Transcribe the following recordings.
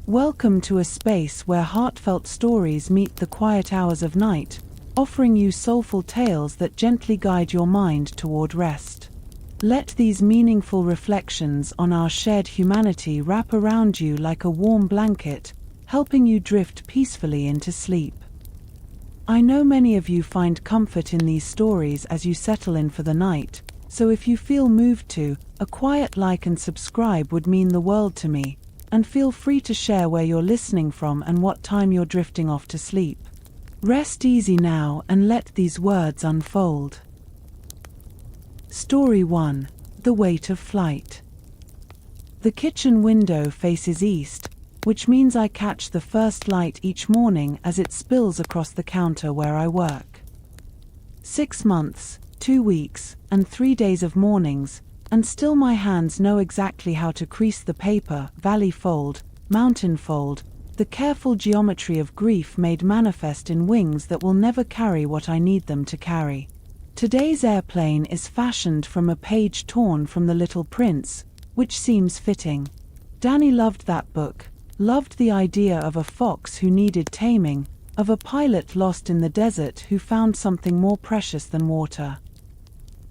Welcome to a space where heartfelt stories meet the quiet hours of night, offering you soulful tales that gently guide your mind toward rest. Let these meaningful reflections on our shared humanity wrap around you like a warm blanket, helping you drift peacefully into sleep. I know many of you find comfort in these stories as you settle in for the night, so if you feel moved to, a quiet like and subscribe would mean the world to me, and feel free to share where you're listening from and what time you're drifting off to sleep. Rest easy now and let these words unfold. Story 1. The Weight of Flight. The kitchen window faces east, which means I catch the first light each morning as it spills across the counter where I work. 6 months, 2 weeks, and 3 days of mornings, and still my hands know exactly how to crease the paper, valley fold, mountain fold, the careful geometry of grief made manifest in wings that will never carry what I need them to carry. Today's airplane is fashioned from a page torn from The Little Prince, which seems fitting. Danny loved that book, loved the idea of a fox who needed taming, of a pilot lost in the desert who found something more precious than water.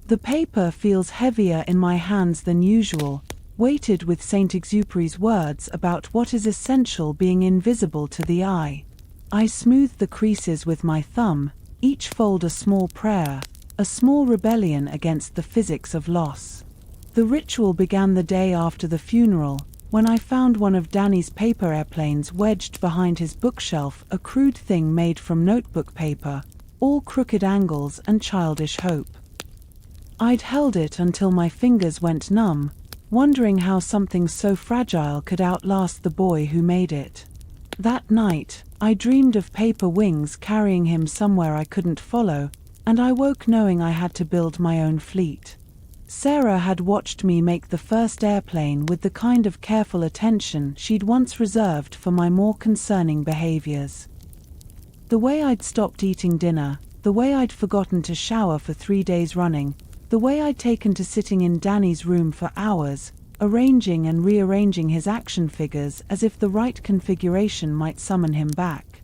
The paper feels heavier in my hands than usual, weighted with Saint-Exupéry's words about what is essential being invisible to the eye. I smooth the creases with my thumb, each fold a small prayer, a small rebellion against the physics of loss. The ritual began the day after the funeral, when I found one of Danny's paper airplanes wedged behind his bookshelf, a crude thing made from notebook paper, all crooked angles and childish hope. I'd held it until my fingers went numb, wondering how something so fragile could outlast the boy who made it. That night, I dreamed of paper wings carrying him somewhere I couldn't follow, and I woke knowing I had to build my own fleet. Sarah had watched me make the first airplane with the kind of careful attention she'd once reserved for my more concerning behaviors. The way I'd stopped eating dinner, the way I'd forgotten to shower for 3 days running, the way I'd taken to sitting in Danny's room for hours, arranging and rearranging his action figures as if the right configuration might summon him back.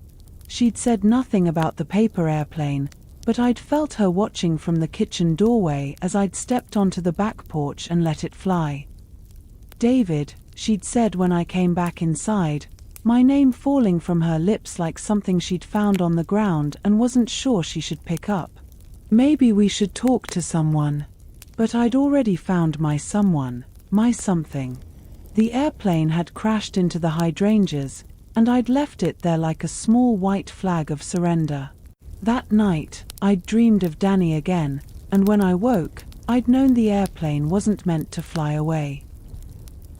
She'd said nothing about the paper airplane, but I'd felt her watching from the kitchen doorway as I'd stepped onto the back porch and let it fly. David, she'd said when I came back inside, my name falling from her lips like something she'd found on the ground and wasn't sure she should pick up. Maybe we should talk to someone. But I'd already found my someone, my something. The airplane had crashed into the hydrangeas, and I'd left it there like a small white flag of surrender. That night, I'd dreamed of Danny again, and when I woke, I'd known the airplane wasn't meant to fly away.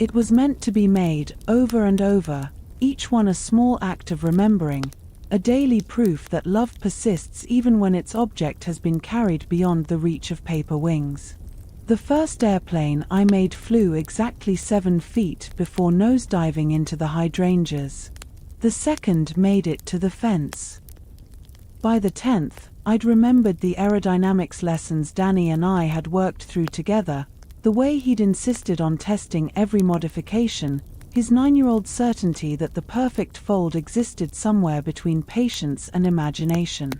It was meant to be made, over and over, each one a small act of remembering, a daily proof that love persists even when its object has been carried beyond the reach of paper wings. The first airplane I made flew exactly 7 feet before nosediving into the hydrangeas. The second made it to the fence. By the 10th, I'd remembered the aerodynamics lessons Danny and I had worked through together, the way he'd insisted on testing every modification, his 9-year-old certainty that the perfect fold existed somewhere between patience and imagination.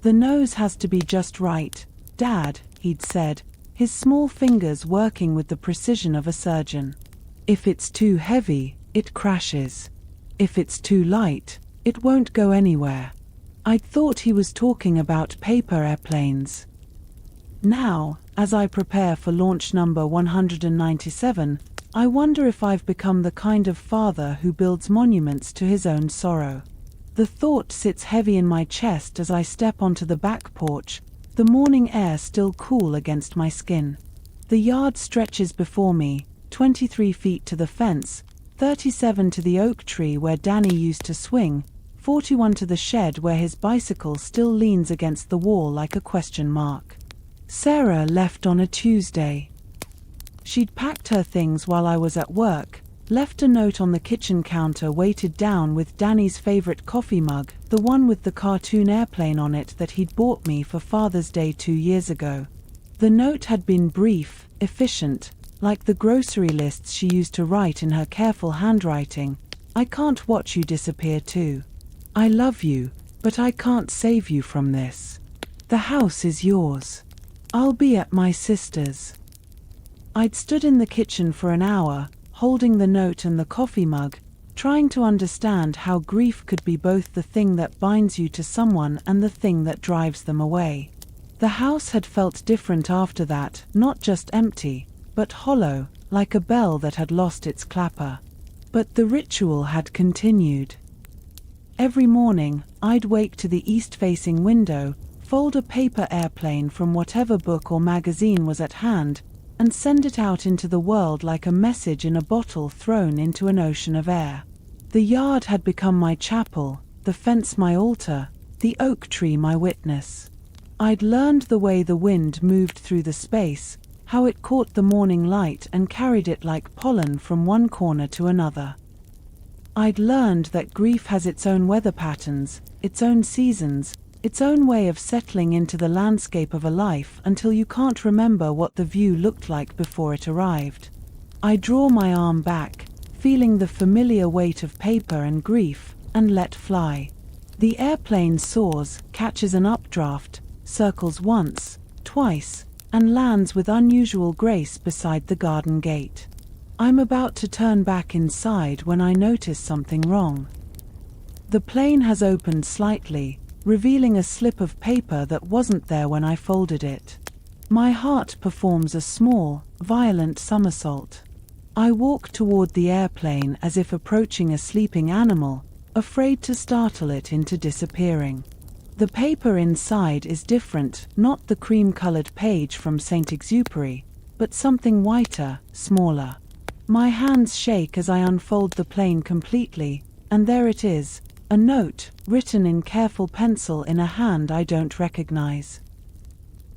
The nose has to be just right, Dad, he'd said, his small fingers working with the precision of a surgeon. If it's too heavy, it crashes. If it's too light, it won't go anywhere. I'd thought he was talking about paper airplanes. Now, as I prepare for launch number 197, I wonder if I've become the kind of father who builds monuments to his own sorrow. The thought sits heavy in my chest as I step onto the back porch, the morning air still cool against my skin. The yard stretches before me, 23 feet to the fence, 37 to the oak tree where Danny used to swing, 41 to the shed where his bicycle still leans against the wall like a question mark. Sarah left on a Tuesday. She'd packed her things while I was at work, left a note on the kitchen counter weighted down with Danny's favorite coffee mug, the one with the cartoon airplane on it that he'd bought me for Father's Day 2 years ago. The note had been brief, efficient, like the grocery lists she used to write in her careful handwriting, I can't watch you disappear too. I love you, but I can't save you from this. The house is yours. I'll be at my sister's. I'd stood in the kitchen for an hour, holding the note and the coffee mug, trying to understand how grief could be both the thing that binds you to someone and the thing that drives them away. The house had felt different after that, not just empty, but hollow, like a bell that had lost its clapper. But the ritual had continued. Every morning, I'd wake to the east-facing window, fold a paper airplane from whatever book or magazine was at hand, and send it out into the world like a message in a bottle thrown into an ocean of air. The yard had become my chapel, the fence my altar, the oak tree my witness. I'd learned the way the wind moved through the space, how it caught the morning light and carried it like pollen from one corner to another. I'd learned that grief has its own weather patterns, its own seasons, its own way of settling into the landscape of a life until you can't remember what the view looked like before it arrived. I draw my arm back, feeling the familiar weight of paper and grief, and let fly. The airplane soars, catches an updraft, circles once, twice, and lands with unusual grace beside the garden gate. I'm about to turn back inside when I notice something wrong. The plane has opened slightly, revealing a slip of paper that wasn't there when I folded it. My heart performs a small, violent somersault. I walk toward the airplane as if approaching a sleeping animal, afraid to startle it into disappearing. The paper inside is different, not the cream-colored page from Saint-Exupéry, but something whiter, smaller. My hands shake as I unfold the plane completely, and there it is, a note, written in careful pencil in a hand I don't recognize.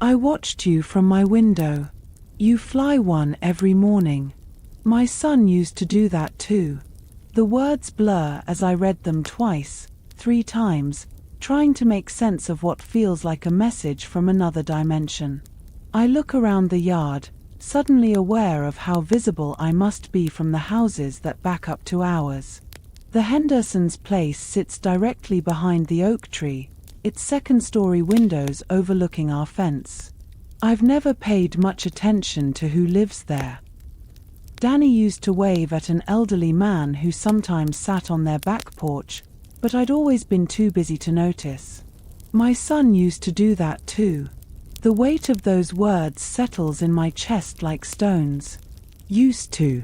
I watched you from my window. You fly one every morning. My son used to do that too. The words blur as I read them twice, 3 times, trying to make sense of what feels like a message from another dimension. I look around the yard, suddenly aware of how visible I must be from the houses that back up to ours. The Hendersons' place sits directly behind the oak tree, its second-story windows overlooking our fence. I've never paid much attention to who lives there. Danny used to wave at an elderly man who sometimes sat on their back porch, but I'd always been too busy to notice. My son used to do that too. The weight of those words settles in my chest like stones. Used to.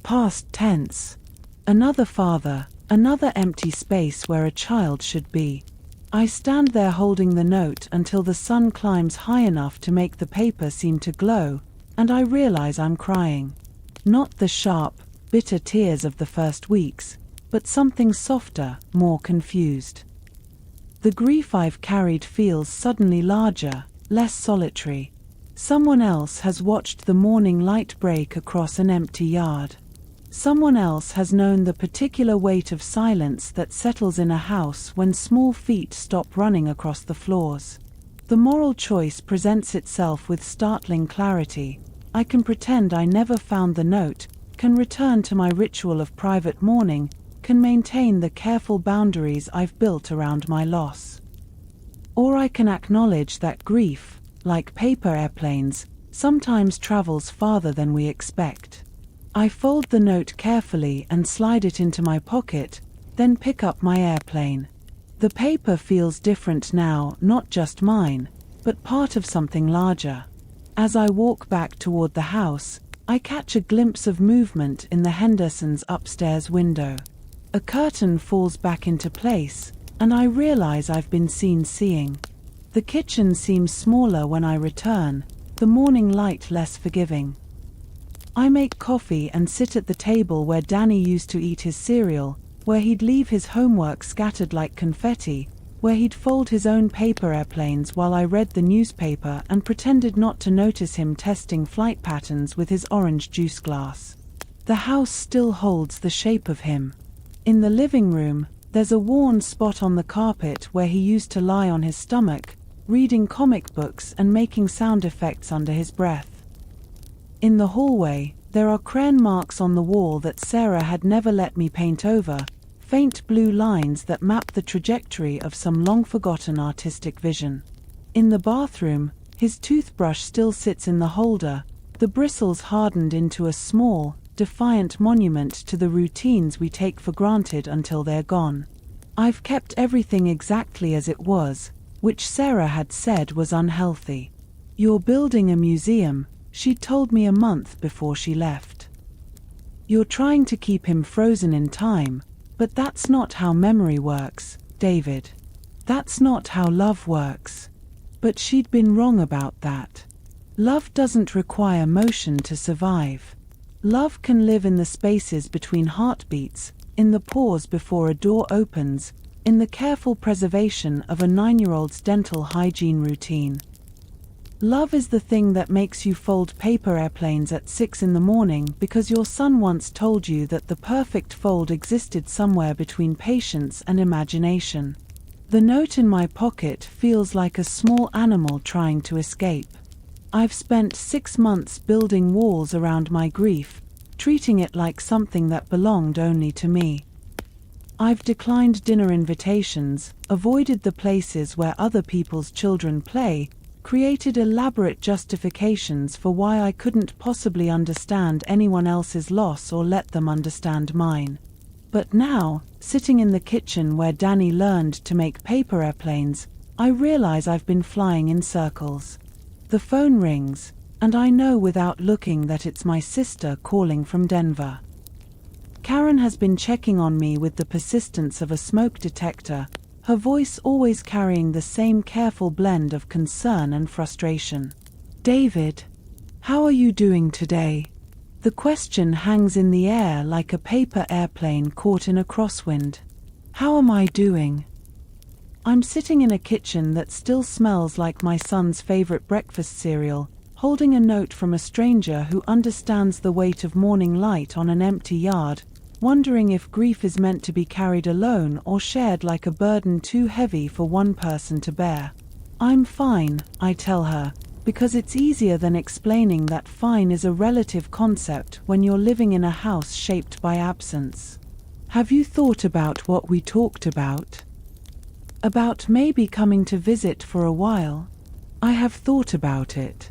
Past tense. Another father, another empty space where a child should be. I stand there holding the note until the sun climbs high enough to make the paper seem to glow, and I realize I'm crying. Not the sharp, bitter tears of the first weeks, but something softer, more confused. The grief I've carried feels suddenly larger, less solitary. Someone else has watched the morning light break across an empty yard. Someone else has known the particular weight of silence that settles in a house when small feet stop running across the floors. The moral choice presents itself with startling clarity. I can pretend I never found the note, can return to my ritual of private mourning, can maintain the careful boundaries I've built around my loss. Or I can acknowledge that grief, like paper airplanes, sometimes travels farther than we expect. I fold the note carefully and slide it into my pocket, then pick up my airplane. The paper feels different now, not just mine, but part of something larger. As I walk back toward the house, I catch a glimpse of movement in the Hendersons' upstairs window. A curtain falls back into place, and I realize I've been seen seeing. The kitchen seems smaller when I return, the morning light less forgiving. I make coffee and sit at the table where Danny used to eat his cereal, where he'd leave his homework scattered like confetti, where he'd fold his own paper airplanes while I read the newspaper and pretended not to notice him testing flight patterns with his orange juice glass. The house still holds the shape of him. In the living room, there's a worn spot on the carpet where he used to lie on his stomach, reading comic books and making sound effects under his breath. In the hallway, there are crayon marks on the wall that Sarah had never let me paint over, faint blue lines that map the trajectory of some long-forgotten artistic vision. In the bathroom, his toothbrush still sits in the holder, the bristles hardened into a small, defiant monument to the routines we take for granted until they're gone. I've kept everything exactly as it was, which Sarah had said was unhealthy. "You're building a museum," she told me a month before she left. "You're trying to keep him frozen in time, but that's not how memory works, David. That's not how love works." But she'd been wrong about that. Love doesn't require motion to survive. Love can live in the spaces between heartbeats, in the pause before a door opens, in the careful preservation of a 9-year-old's dental hygiene routine. Love is the thing that makes you fold paper airplanes at 6 in the morning because your son once told you that the perfect fold existed somewhere between patience and imagination. The note in my pocket feels like a small animal trying to escape. I've spent 6 months building walls around my grief, treating it like something that belonged only to me. I've declined dinner invitations, avoided the places where other people's children play, created elaborate justifications for why I couldn't possibly understand anyone else's loss or let them understand mine. But now, sitting in the kitchen where Danny learned to make paper airplanes, I realize I've been flying in circles. The phone rings, and I know without looking that it's my sister calling from Denver. Karen has been checking on me with the persistence of a smoke detector, her voice always carrying the same careful blend of concern and frustration. "David, how are you doing today?" The question hangs in the air like a paper airplane caught in a crosswind. How am I doing? I'm sitting in a kitchen that still smells like my son's favorite breakfast cereal, holding a note from a stranger who understands the weight of morning light on an empty yard, wondering if grief is meant to be carried alone or shared like a burden too heavy for one person to bear. "I'm fine," I tell her, because it's easier than explaining that fine is a relative concept when you're living in a house shaped by absence. "Have you thought about what we talked about? About maybe coming to visit for a while?" "I have thought about it.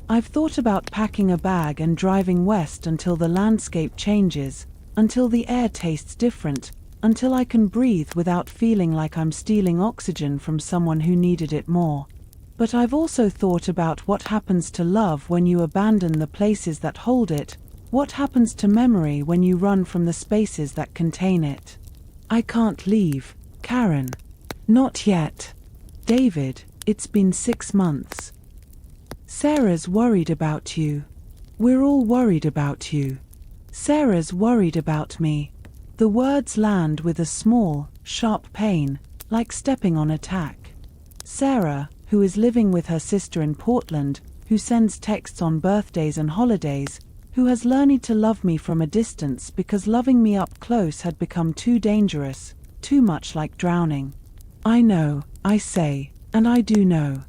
I've thought about packing a bag and driving west until the landscape changes, until the air tastes different, until I can breathe without feeling like I'm stealing oxygen from someone who needed it more. But I've also thought about what happens to love when you abandon the places that hold it, what happens to memory when you run from the spaces that contain it. I can't leave, Karen. Not yet. David, it's been 6 months. Sarah's worried about you. We're all worried about you. Sarah's worried about me." The words land with a small, sharp pain, like stepping on a tack. Sarah, who is living with her sister in Portland, who sends texts on birthdays and holidays, who has learned to love me from a distance because loving me up close had become too dangerous, too much like drowning. "I know," I say, and I do know.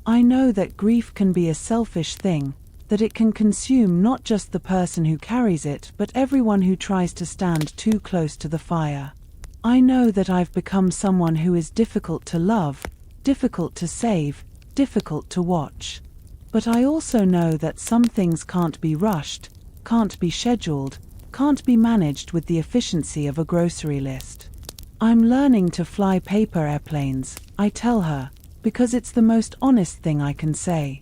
I know that grief can be a selfish thing, that it can consume not just the person who carries it but everyone who tries to stand too close to the fire. I know that I've become someone who is difficult to love, difficult to save, difficult to watch. But I also know that some things can't be rushed, can't be scheduled, can't be managed with the efficiency of a grocery list. I'm learning to fly paper airplanes, I tell her, because it's the most honest thing I can say.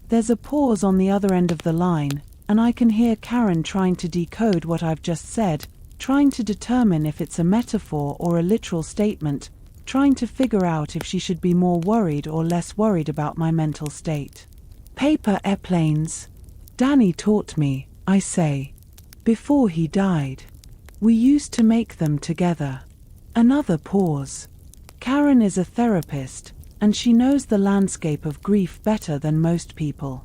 There's a pause on the other end of the line, and I can hear Karen trying to decode what I've just said, trying to determine if it's a metaphor or a literal statement, trying to figure out if she should be more worried or less worried about my mental state. "Paper airplanes. Danny taught me," I say. "Before he died. We used to make them together." Another pause. Karen is a therapist, and she knows the landscape of grief better than most people.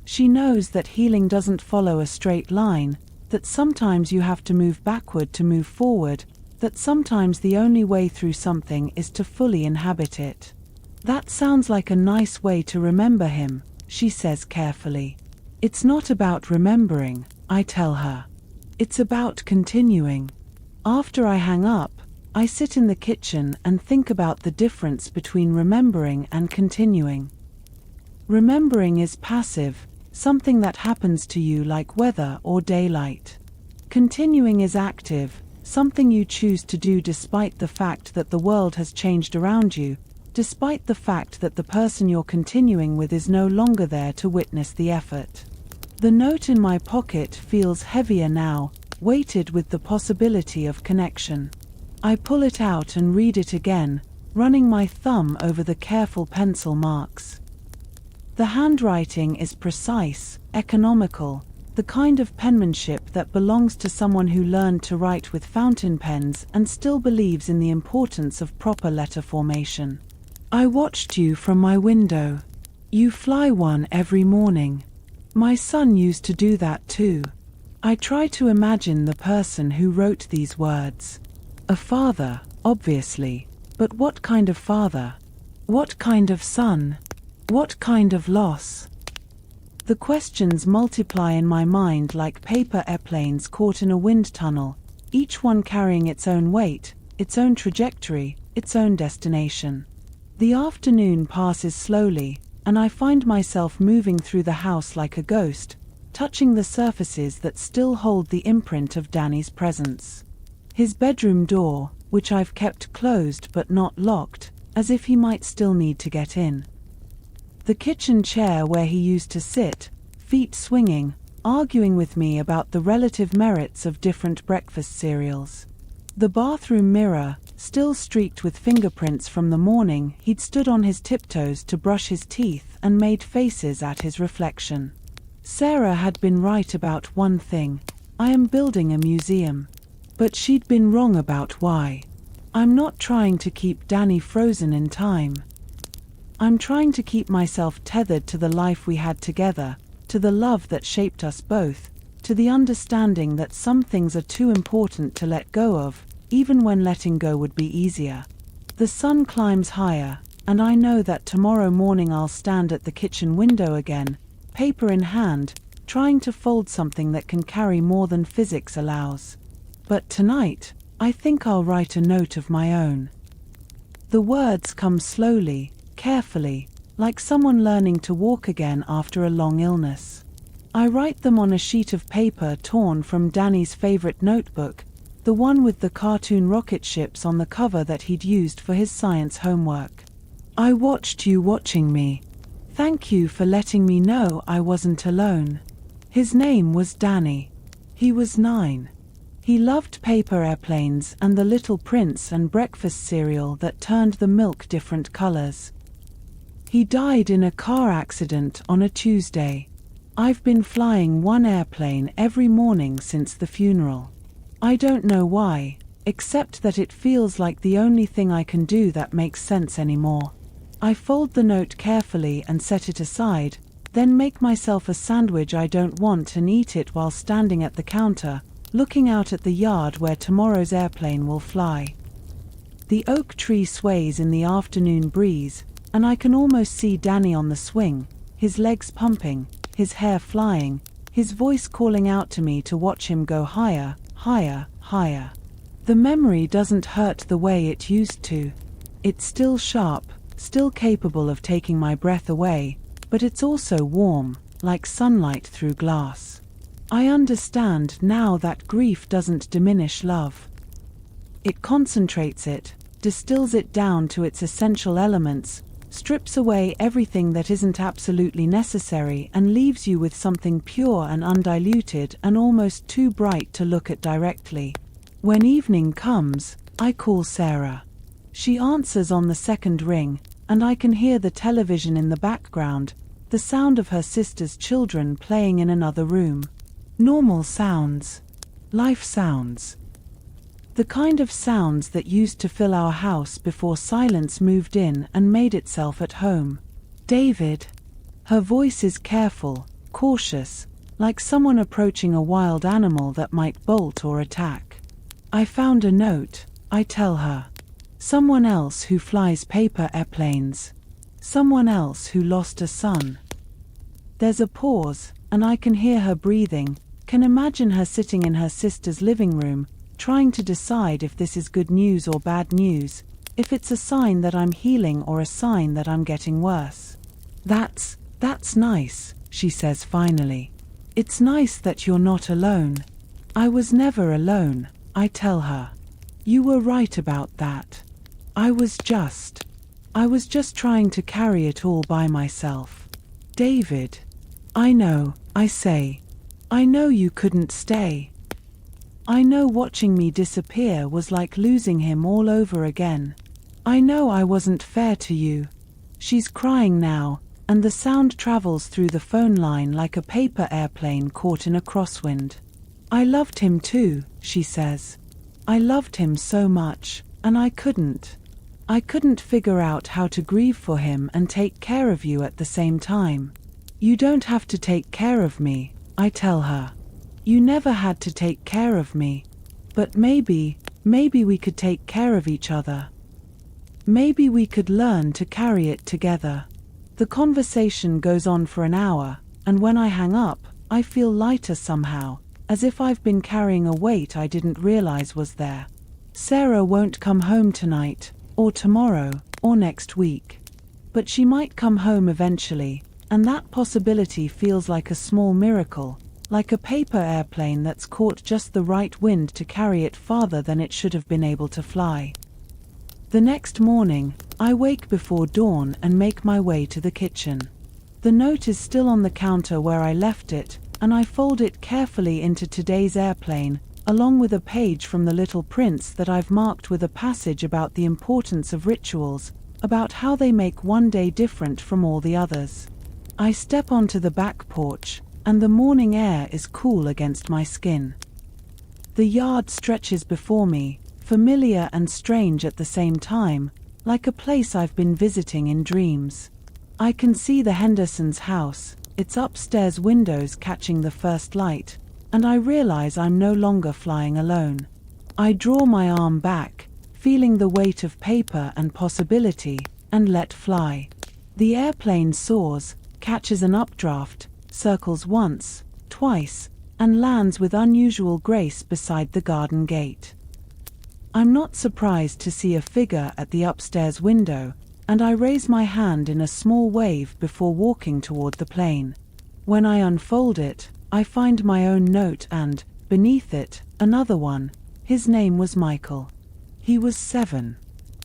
She knows that healing doesn't follow a straight line, that sometimes you have to move backward to move forward, that sometimes the only way through something is to fully inhabit it. "That sounds like a nice way to remember him," she says carefully. "It's not about remembering," I tell her. "It's about continuing." After I hang up, I sit in the kitchen and think about the difference between remembering and continuing. Remembering is passive, something that happens to you like weather or daylight. Continuing is active, something you choose to do despite the fact that the world has changed around you, despite the fact that the person you're continuing with is no longer there to witness the effort. The note in my pocket feels heavier now, weighted with the possibility of connection. I pull it out and read it again, running my thumb over the careful pencil marks. The handwriting is precise, economical, the kind of penmanship that belongs to someone who learned to write with fountain pens and still believes in the importance of proper letter formation. I watched you from my window. You fly one every morning. My son used to do that too. I try to imagine the person who wrote these words. A father, obviously, but what kind of father? What kind of son? What kind of loss? The questions multiply in my mind like paper airplanes caught in a wind tunnel, each one carrying its own weight, its own trajectory, its own destination. The afternoon passes slowly, and I find myself moving through the house like a ghost, touching the surfaces that still hold the imprint of Danny's presence. His bedroom door, which I've kept closed but not locked, as if he might still need to get in. The kitchen chair where he used to sit, feet swinging, arguing with me about the relative merits of different breakfast cereals. The bathroom mirror, still streaked with fingerprints from the morning he'd stood on his tiptoes to brush his teeth and made faces at his reflection. Sarah had been right about one thing: I am building a museum. But she'd been wrong about why. I'm not trying to keep Danny frozen in time. I'm trying to keep myself tethered to the life we had together, to the love that shaped us both, to the understanding that some things are too important to let go of, even when letting go would be easier. The sun climbs higher, and I know that tomorrow morning I'll stand at the kitchen window again, paper in hand, trying to fold something that can carry more than physics allows. But tonight, I think I'll write a note of my own. The words come slowly, carefully, like someone learning to walk again after a long illness. I write them on a sheet of paper torn from Danny's favorite notebook, the one with the cartoon rocket ships on the cover that he'd used for his science homework. I watched you watching me. Thank you for letting me know I wasn't alone. His name was Danny. He was 9. He loved paper airplanes and the Little Prince and breakfast cereal that turned the milk different colors. He died in a car accident on a Tuesday. I've been flying one airplane every morning since the funeral. I don't know why, except that it feels like the only thing I can do that makes sense anymore. I fold the note carefully and set it aside, then make myself a sandwich I don't want and eat it while standing at the counter, looking out at the yard where tomorrow's airplane will fly. The oak tree sways in the afternoon breeze, and I can almost see Danny on the swing, his legs pumping, his hair flying, his voice calling out to me to watch him go higher, higher, higher. The memory doesn't hurt the way it used to. It's still sharp, still capable of taking my breath away, but it's also warm, like sunlight through glass. I understand now that grief doesn't diminish love. It concentrates it, distills it down to its essential elements, strips away everything that isn't absolutely necessary and leaves you with something pure and undiluted and almost too bright to look at directly. When evening comes, I call Sarah. She answers on the second ring, and I can hear the television in the background, the sound of her sister's children playing in another room. Normal sounds. Life sounds. The kind of sounds that used to fill our house before silence moved in and made itself at home. David. Her voice is careful, cautious, like someone approaching a wild animal that might bolt or attack. I found a note, I tell her. Someone else who flies paper airplanes. Someone else who lost a son. There's a pause, and I can hear her breathing, can imagine her sitting in her sister's living room, trying to decide if this is good news or bad news, if it's a sign that I'm healing or a sign that I'm getting worse. That's nice, she says finally. It's nice that you're not alone. I was never alone, I tell her. You were right about that. I was just trying to carry it all by myself. David. I know, I say. I know you couldn't stay. I know watching me disappear was like losing him all over again. I know I wasn't fair to you. She's crying now, and the sound travels through the phone line like a paper airplane caught in a crosswind. I loved him too, she says. I loved him so much, and I couldn't figure out how to grieve for him and take care of you at the same time. You don't have to take care of me, I tell her. You never had to take care of me. But maybe we could take care of each other. Maybe we could learn to carry it together. The conversation goes on for an hour, and when I hang up, I feel lighter somehow, as if I've been carrying a weight I didn't realize was there. Sarah won't come home tonight, or tomorrow, or next week. But she might come home eventually, and that possibility feels like a small miracle, like a paper airplane that's caught just the right wind to carry it farther than it should have been able to fly. The next morning, I wake before dawn and make my way to the kitchen. The note is still on the counter where I left it, and I fold it carefully into today's airplane, along with a page from The Little Prince that I've marked with a passage about the importance of rituals, about how they make one day different from all the others. I step onto the back porch, and the morning air is cool against my skin. The yard stretches before me, familiar and strange at the same time, like a place I've been visiting in dreams. I can see the Hendersons' house, its upstairs windows catching the first light, and I realize I'm no longer flying alone. I draw my arm back, feeling the weight of paper and possibility, and let fly. The airplane soars, catches an updraft, circles once, twice, and lands with unusual grace beside the garden gate. I'm not surprised to see a figure at the upstairs window, and I raise my hand in a small wave before walking toward the plane. When I unfold it, I find my own note and, beneath it, another one. His name was Michael. He was 7.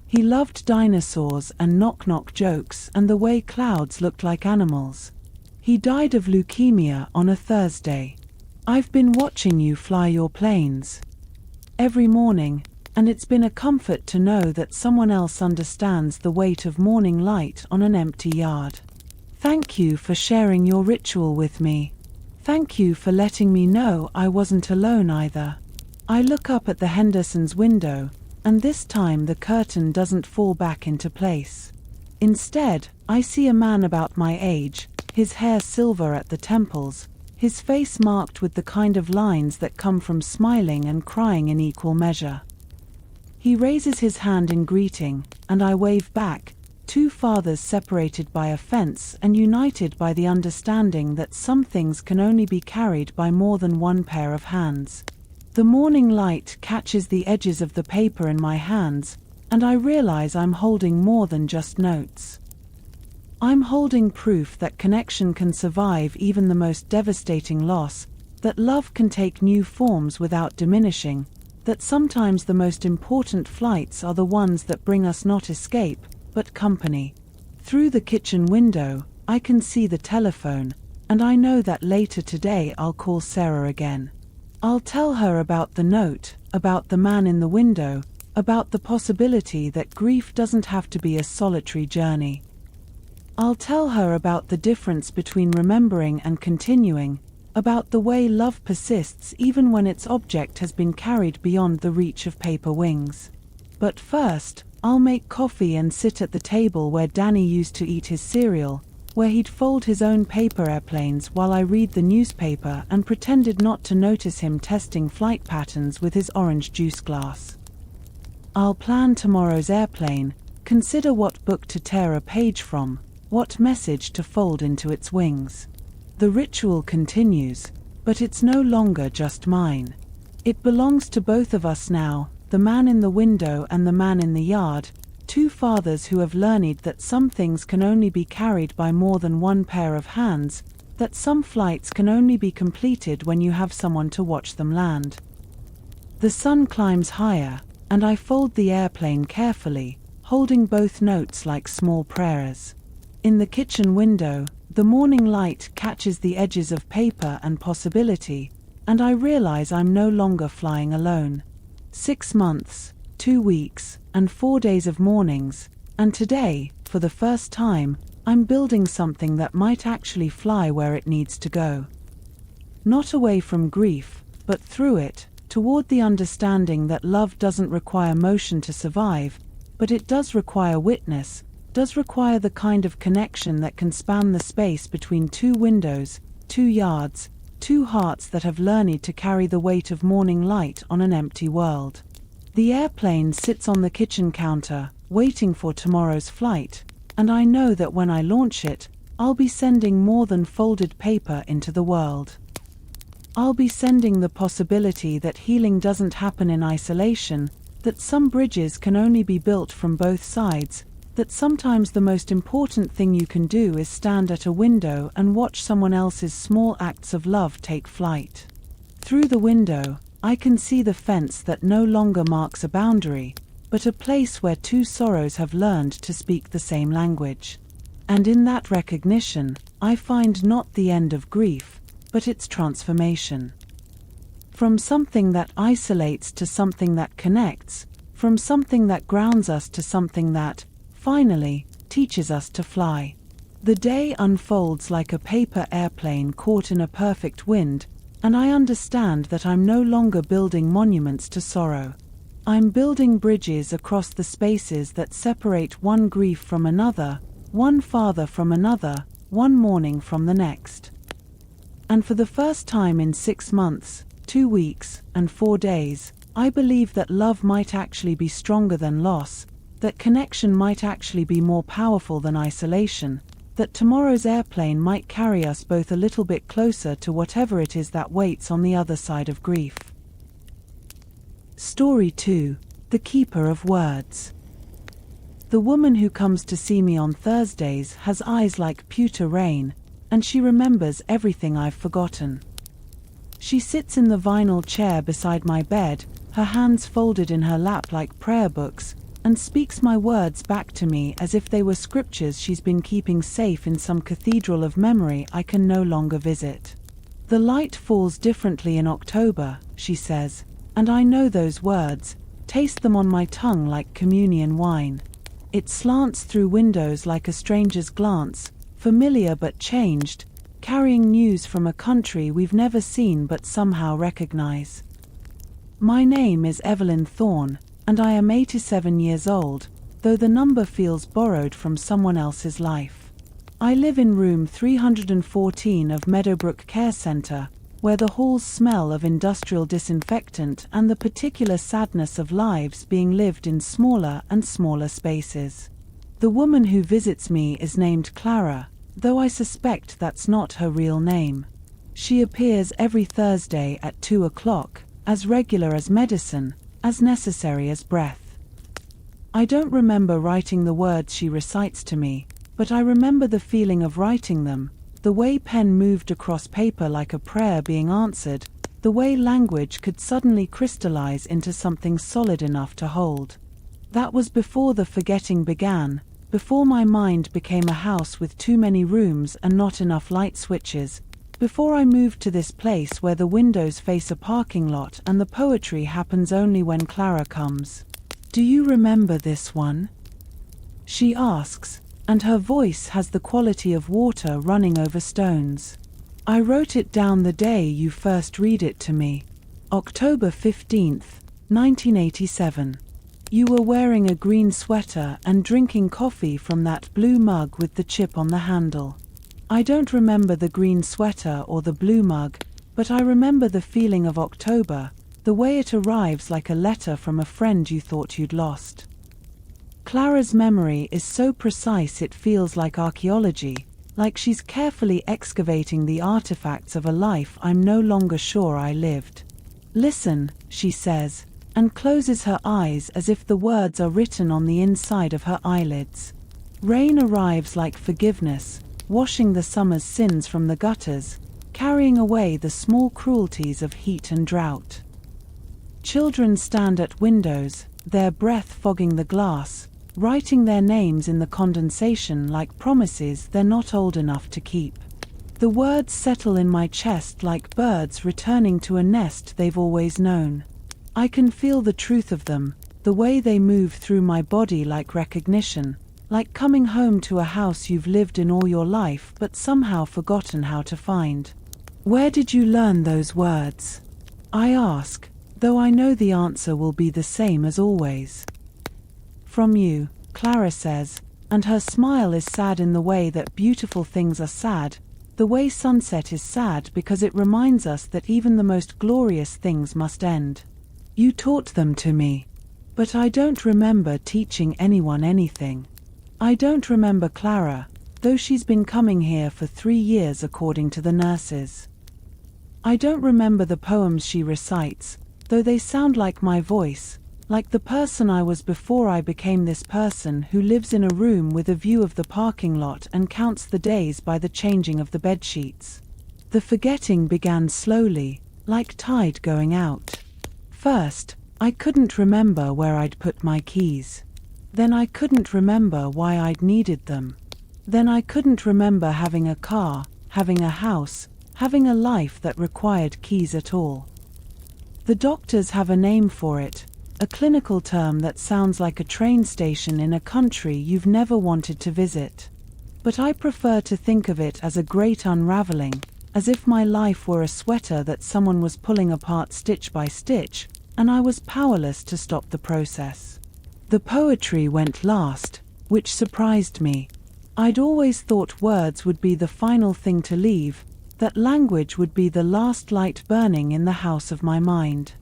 He loved dinosaurs and knock-knock jokes and the way clouds looked like animals. He died of leukemia on a Thursday. I've been watching you fly your planes every morning, and it's been a comfort to know that someone else understands the weight of morning light on an empty yard. Thank you for sharing your ritual with me. Thank you for letting me know I wasn't alone either. I look up at the Hendersons' window, and this time the curtain doesn't fall back into place. Instead, I see a man about my age, his hair silver at the temples, his face marked with the kind of lines that come from smiling and crying in equal measure. He raises his hand in greeting, and I wave back, two fathers separated by a fence and united by the understanding that some things can only be carried by more than one pair of hands. The morning light catches the edges of the paper in my hands, and I realize I'm holding more than just notes. I'm holding proof that connection can survive even the most devastating loss, that love can take new forms without diminishing, that sometimes the most important flights are the ones that bring us not escape, but company. Through the kitchen window, I can see the telephone, and I know that later today I'll call Sarah again. I'll tell her about the note, about the man in the window, about the possibility that grief doesn't have to be a solitary journey. I'll tell her about the difference between remembering and continuing, about the way love persists even when its object has been carried beyond the reach of paper wings. But first, I'll make coffee and sit at the table where Danny used to eat his cereal, where he'd fold his own paper airplanes while I read the newspaper and pretended not to notice him testing flight patterns with his orange juice glass. I'll plan tomorrow's airplane, consider what book to tear a page from, what message to fold into its wings. The ritual continues, but it's no longer just mine. It belongs to both of us now, the man in the window and the man in the yard, two fathers who have learned that some things can only be carried by more than one pair of hands, that some flights can only be completed when you have someone to watch them land. The sun climbs higher, and I fold the airplane carefully, holding both notes like small prayers. In the kitchen window, the morning light catches the edges of paper and possibility, and I realize I'm no longer flying alone. 6 months, 2 weeks, and 4 days of mornings, and today, for the first time, I'm building something that might actually fly where it needs to go. Not away from grief, but through it, toward the understanding that love doesn't require motion to survive, but it does require witness, does require the kind of connection that can span the space between two windows, 2 yards, 2 hearts that have learned to carry the weight of morning light on an empty world. The airplane sits on the kitchen counter, waiting for tomorrow's flight, and I know that when I launch it, I'll be sending more than folded paper into the world. I'll be sending the possibility that healing doesn't happen in isolation, that some bridges can only be built from both sides, that sometimes the most important thing you can do is stand at a window and watch someone else's small acts of love take flight. Through the window, I can see the fence that no longer marks a boundary, but a place where 2 sorrows have learned to speak the same language. And in that recognition, I find not the end of grief, but its transformation. From something that isolates to something that connects, from something that grounds us to something that, finally, teaches us to fly. The day unfolds like a paper airplane caught in a perfect wind, and I understand that I'm no longer building monuments to sorrow. I'm building bridges across the spaces that separate one grief from another, one father from another, one morning from the next. And for the first time in 6 months, 2 weeks, and 4 days, I believe that love might actually be stronger than loss, that connection might actually be more powerful than isolation, that tomorrow's airplane might carry us both a little bit closer to whatever it is that waits on the other side of grief. Story 2. The Keeper of Words. The woman who comes to see me on Thursdays has eyes like pewter rain, and she remembers everything I've forgotten. She sits in the vinyl chair beside my bed, her hands folded in her lap like prayer books, and speaks my words back to me as if they were scriptures she's been keeping safe in some cathedral of memory I can no longer visit. The light falls differently in October, she says, and I know those words, taste them on my tongue like communion wine. It slants through windows like a stranger's glance, familiar but changed, carrying news from a country we've never seen but somehow recognize. My name is Evelyn Thorne, and I am 87 years old, though the number feels borrowed from someone else's life. I live in room 314 of Meadowbrook Care Center, where the halls smell of industrial disinfectant and the particular sadness of lives being lived in smaller and smaller spaces. The woman who visits me is named Clara, though I suspect that's not her real name. She appears every Thursday at 2 o'clock, as regular as medicine, as necessary as breath. I don't remember writing the words she recites to me, but I remember the feeling of writing them, the way pen moved across paper like a prayer being answered, the way language could suddenly crystallize into something solid enough to hold. That was before the forgetting began, before my mind became a house with too many rooms and not enough light switches, before I moved to this place where the windows face a parking lot and the poetry happens only when Clara comes. Do you remember this one? She asks, and her voice has the quality of water running over stones. I wrote it down the day you first read it to me. October 15th, 1987. You were wearing a green sweater and drinking coffee from that blue mug with the chip on the handle. I don't remember the green sweater or the blue mug, but I remember the feeling of October, the way it arrives like a letter from a friend you thought you'd lost. Clara's memory is so precise it feels like archaeology, like she's carefully excavating the artifacts of a life I'm no longer sure I lived. Listen, she says, and closes her eyes as if the words are written on the inside of her eyelids. Rain arrives like forgiveness, washing the summer's sins from the gutters, carrying away the small cruelties of heat and drought. Children stand at windows, their breath fogging the glass, writing their names in the condensation like promises they're not old enough to keep. The words settle in my chest like birds returning to a nest they've always known. I can feel the truth of them, the way they move through my body like recognition, like coming home to a house you've lived in all your life but somehow forgotten how to find. Where did you learn those words? I ask, though I know the answer will be the same as always. From you, Clara says, and her smile is sad in the way that beautiful things are sad, the way sunset is sad because it reminds us that even the most glorious things must end. You taught them to me, but I don't remember teaching anyone anything. I don't remember Clara, though she's been coming here for 3 years according to the nurses. I don't remember the poems she recites, though they sound like my voice, like the person I was before I became this person who lives in a room with a view of the parking lot and counts the days by the changing of the bedsheets. The forgetting began slowly, like tide going out. First, I couldn't remember where I'd put my keys. Then I couldn't remember why I'd needed them. Then I couldn't remember having a car, having a house, having a life that required keys at all. The doctors have a name for it, a clinical term that sounds like a train station in a country you've never wanted to visit. But I prefer to think of it as a great unraveling, as if my life were a sweater that someone was pulling apart stitch by stitch, and I was powerless to stop the process. The poetry went last, which surprised me. I'd always thought words would be the final thing to leave, that language would be the last light burning in the house of my mind.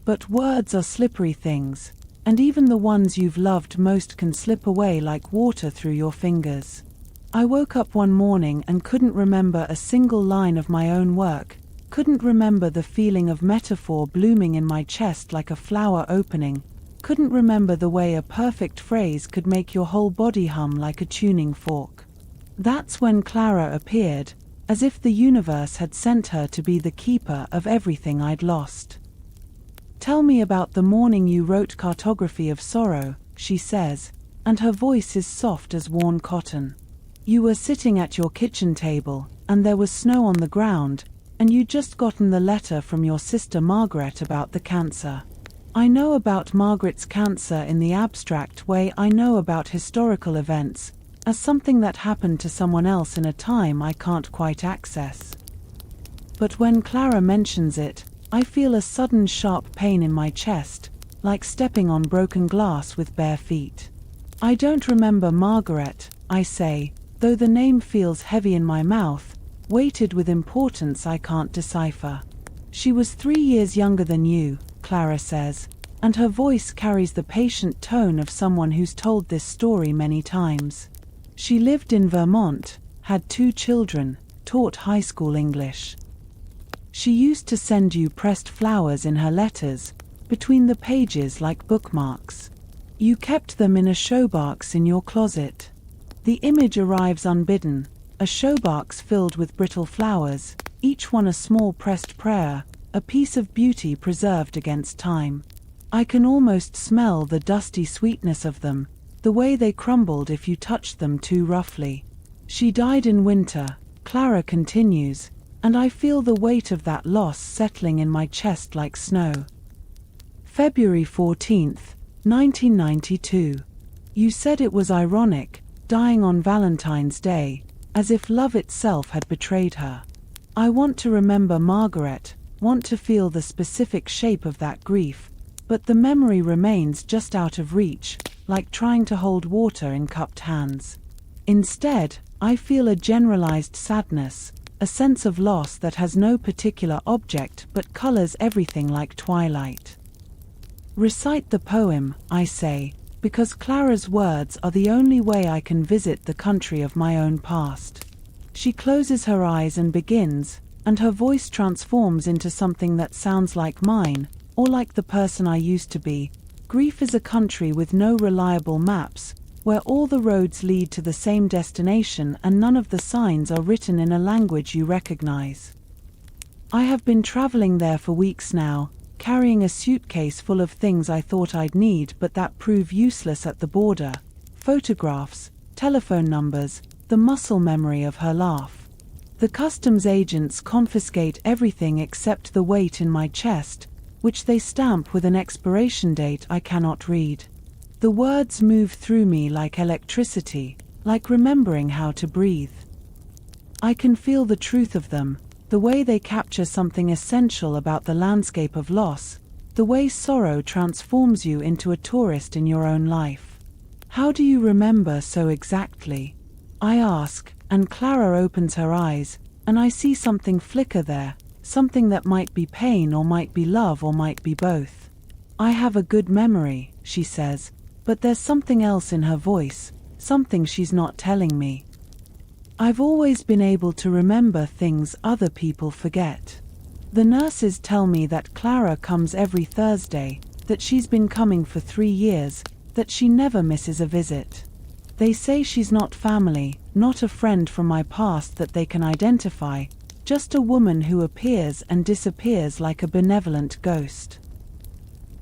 But words are slippery things, and even the ones you've loved most can slip away like water through your fingers. I woke up one morning and couldn't remember a single line of my own work, couldn't remember the feeling of metaphor blooming in my chest like a flower opening, couldn't remember the way a perfect phrase could make your whole body hum like a tuning fork. That's when Clara appeared, as if the universe had sent her to be the keeper of everything I'd lost. Tell me about the morning you wrote Cartography of Sorrow, she says, and her voice is soft as worn cotton. You were sitting at your kitchen table, and there was snow on the ground, and you'd just gotten the letter from your sister Margaret about the cancer. I know about Margaret's cancer in the abstract way I know about historical events, as something that happened to someone else in a time I can't quite access. But when Clara mentions it, I feel a sudden sharp pain in my chest, like stepping on broken glass with bare feet. I don't remember Margaret, I say, though the name feels heavy in my mouth, weighted with importance I can't decipher. She was 3 years younger than you, Clara says, and her voice carries the patient tone of someone who's told this story many times. She lived in Vermont, had 2 children, taught high school English. She used to send you pressed flowers in her letters, between the pages like bookmarks. You kept them in a showbox in your closet. The image arrives unbidden, a showbox filled with brittle flowers, each one a small pressed prayer, a piece of beauty preserved against time. I can almost smell the dusty sweetness of them, the way they crumbled if you touched them too roughly. She died in winter, Clara continues, and I feel the weight of that loss settling in my chest like snow. February 14th, 1992. You said it was ironic, dying on Valentine's Day, as if love itself had betrayed her. I want to remember Margaret, want to feel the specific shape of that grief, but the memory remains just out of reach, like trying to hold water in cupped hands. Instead, I feel a generalized sadness, a sense of loss that has no particular object but colors everything like twilight. Recite the poem, I say, because Clara's words are the only way I can visit the country of my own past. She closes her eyes and begins, and her voice transforms into something that sounds like mine, or like the person I used to be. Grief is a country with no reliable maps, where all the roads lead to the same destination and none of the signs are written in a language you recognize. I have been traveling there for weeks now, carrying a suitcase full of things I thought I'd need but that prove useless at the border: photographs, telephone numbers, the muscle memory of her laugh. The customs agents confiscate everything except the weight in my chest, which they stamp with an expiration date I cannot read. The words move through me like electricity, like remembering how to breathe. I can feel the truth of them, the way they capture something essential about the landscape of loss, the way sorrow transforms you into a tourist in your own life. How do you remember so exactly? I ask, and Clara opens her eyes, and I see something flicker there, something that might be pain or might be love or might be both. I have a good memory, she says, but there's something else in her voice, something she's not telling me. I've always been able to remember things other people forget. The nurses tell me that Clara comes every Thursday, that she's been coming for 3 years, that she never misses a visit. They say she's not family, not a friend from my past that they can identify, just a woman who appears and disappears like a benevolent ghost.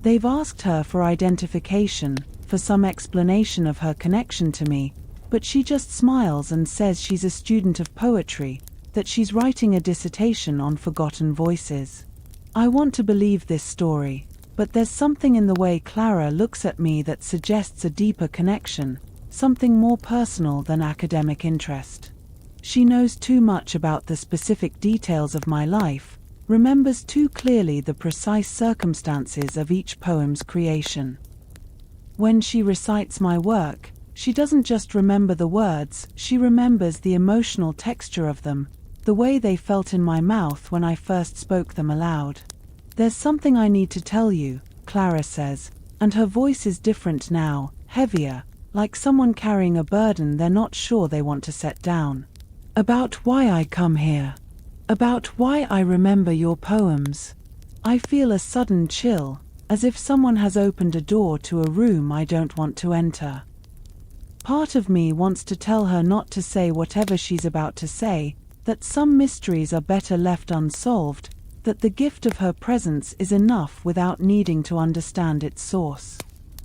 They've asked her for identification, for some explanation of her connection to me, but she just smiles and says she's a student of poetry, that she's writing a dissertation on forgotten voices. I want to believe this story, but there's something in the way Clara looks at me that suggests a deeper connection, something more personal than academic interest. She knows too much about the specific details of my life, remembers too clearly the precise circumstances of each poem's creation. When she recites my work, she doesn't just remember the words, she remembers the emotional texture of them, the way they felt in my mouth when I first spoke them aloud. There's something I need to tell you, Clara says, and her voice is different now, heavier, like someone carrying a burden they're not sure they want to set down. About why I come here. About why I remember your poems. I feel a sudden chill, as if someone has opened a door to a room I don't want to enter. Part of me wants to tell her not to say whatever she's about to say, that some mysteries are better left unsolved, that the gift of her presence is enough without needing to understand its source.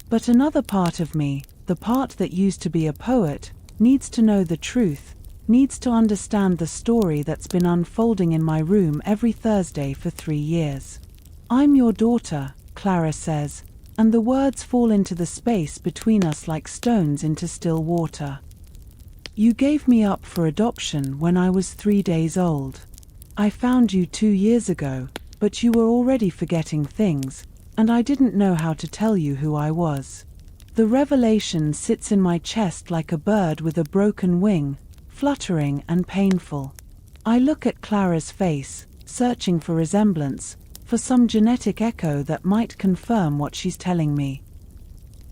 But another part of me, the part that used to be a poet, needs to know the truth, needs to understand the story that's been unfolding in my room every Thursday for 3 years. I'm your daughter, Clara says, and the words fall into the space between us like stones into still water. You gave me up for adoption when I was 3 days old. I found you 2 years ago, but you were already forgetting things, and I didn't know how to tell you who I was. The revelation sits in my chest like a bird with a broken wing, fluttering and painful. I look at Clara's face, searching for resemblance, for some genetic echo that might confirm what she's telling me.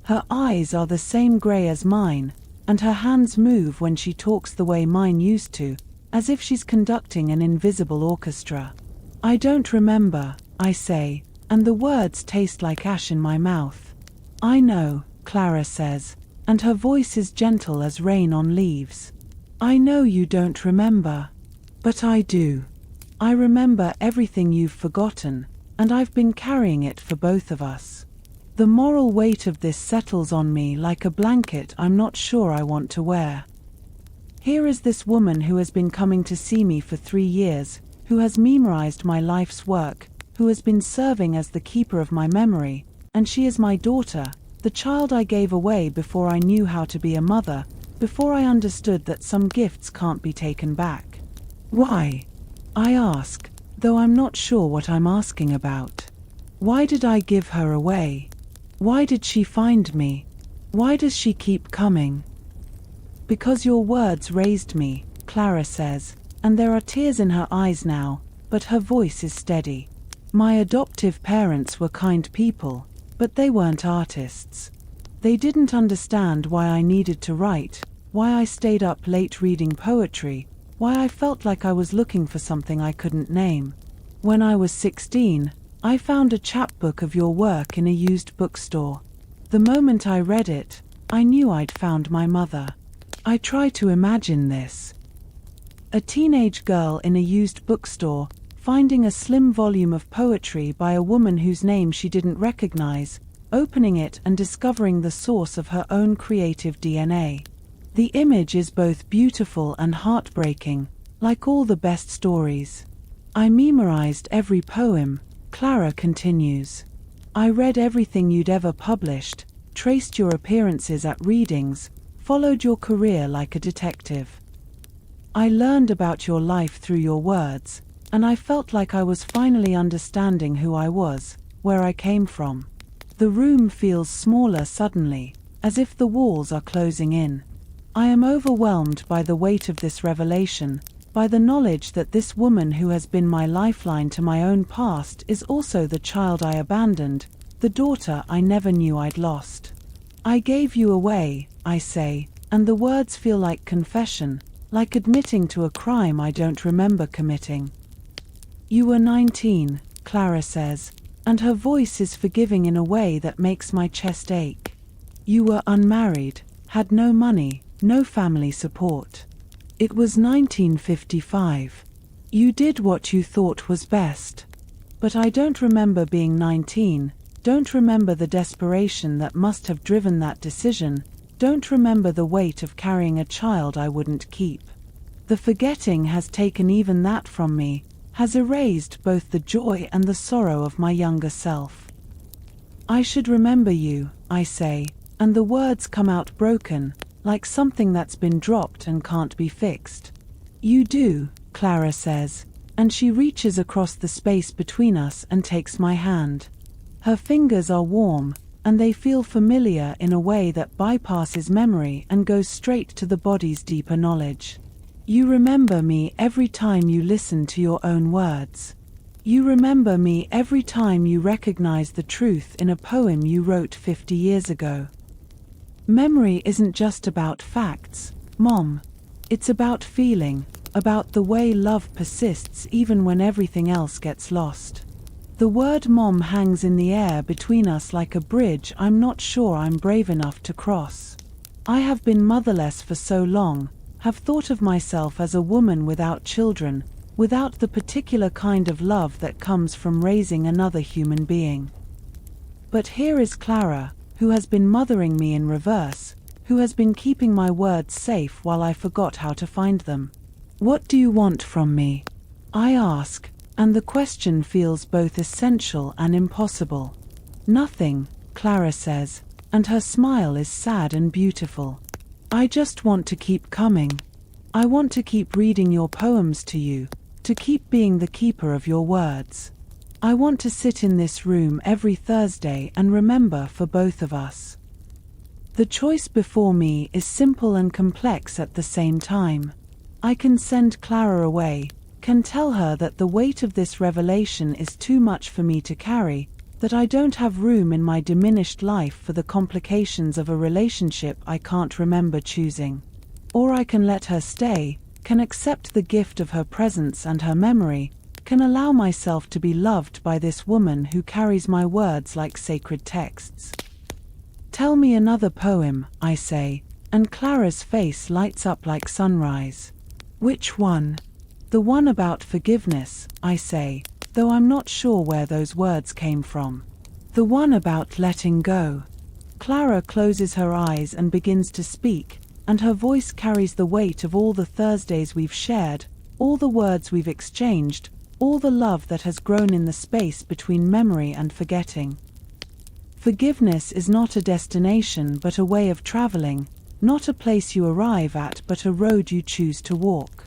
Her eyes are the same grey as mine, and her hands move when she talks the way mine used to, as if she's conducting an invisible orchestra. I don't remember, I say, and the words taste like ash in my mouth. I know, Clara says, and her voice is gentle as rain on leaves. I know you don't remember, but I do. I remember everything you've forgotten, and I've been carrying it for both of us. The moral weight of this settles on me like a blanket I'm not sure I want to wear. Here is this woman who has been coming to see me for 3 years, who has memorized my life's work, who has been serving as the keeper of my memory, and she is my daughter, the child I gave away before I knew how to be a mother, before I understood that some gifts can't be taken back. Why? I ask, though I'm not sure what I'm asking about. Why did I give her away? Why did she find me? Why does she keep coming? Because your words raised me, Clara says, and there are tears in her eyes now, but her voice is steady. My adoptive parents were kind people, but they weren't artists. They didn't understand why I needed to write, why I stayed up late reading poetry, why I felt like I was looking for something I couldn't name. When I was 16, I found a chapbook of your work in a used bookstore. The moment I read it, I knew I'd found my mother. I try to imagine this. A teenage girl in a used bookstore, finding a slim volume of poetry by a woman whose name she didn't recognize, opening it and discovering the source of her own creative DNA. The image is both beautiful and heartbreaking, like all the best stories. I memorized every poem, Clara continues. I read everything you'd ever published, traced your appearances at readings, followed your career like a detective. I learned about your life through your words, and I felt like I was finally understanding who I was, where I came from. The room feels smaller suddenly, as if the walls are closing in. I am overwhelmed by the weight of this revelation, by the knowledge that this woman who has been my lifeline to my own past is also the child I abandoned, the daughter I never knew I'd lost. I gave you away, I say, and the words feel like confession, like admitting to a crime I don't remember committing. You were 19, Clara says, and her voice is forgiving in a way that makes my chest ache. You were unmarried, had no money, no family support. It was 1955. You did what you thought was best. But I don't remember being 19, don't remember the desperation that must have driven that decision, don't remember the weight of carrying a child I wouldn't keep. The forgetting has taken even that from me, has erased both the joy and the sorrow of my younger self. I should remember you, I say, and the words come out broken, like something that's been dropped and can't be fixed. You do, Clara says, and she reaches across the space between us and takes my hand. Her fingers are warm, and they feel familiar in a way that bypasses memory and goes straight to the body's deeper knowledge. You remember me every time you listen to your own words. You remember me every time you recognize the truth in a poem you wrote 50 years ago. Memory isn't just about facts, Mom. It's about feeling, about the way love persists even when everything else gets lost. The word Mom hangs in the air between us like a bridge I'm not sure I'm brave enough to cross. I have been motherless for so long, have thought of myself as a woman without children, without the particular kind of love that comes from raising another human being. But here is Clara, who has been mothering me in reverse, who has been keeping my words safe while I forgot how to find them. What do you want from me? I ask, and the question feels both essential and impossible. Nothing, Clara says, and her smile is sad and beautiful. I just want to keep coming. I want to keep reading your poems to you, to keep being the keeper of your words. I want to sit in this room every Thursday and remember for both of us. The choice before me is simple and complex at the same time. I can send Clara away, can tell her that the weight of this revelation is too much for me to carry, that I don't have room in my diminished life for the complications of a relationship I can't remember choosing. Or I can let her stay, can accept the gift of her presence and her memory, can allow myself to be loved by this woman who carries my words like sacred texts. Tell me another poem, I say, and Clara's face lights up like sunrise. Which one? The one about forgiveness, I say, though I'm not sure where those words came from. The one about letting go. Clara closes her eyes and begins to speak, and her voice carries the weight of all the Thursdays we've shared, all the words we've exchanged, all the love that has grown in the space between memory and forgetting. Forgiveness is not a destination but a way of traveling, not a place you arrive at but a road you choose to walk.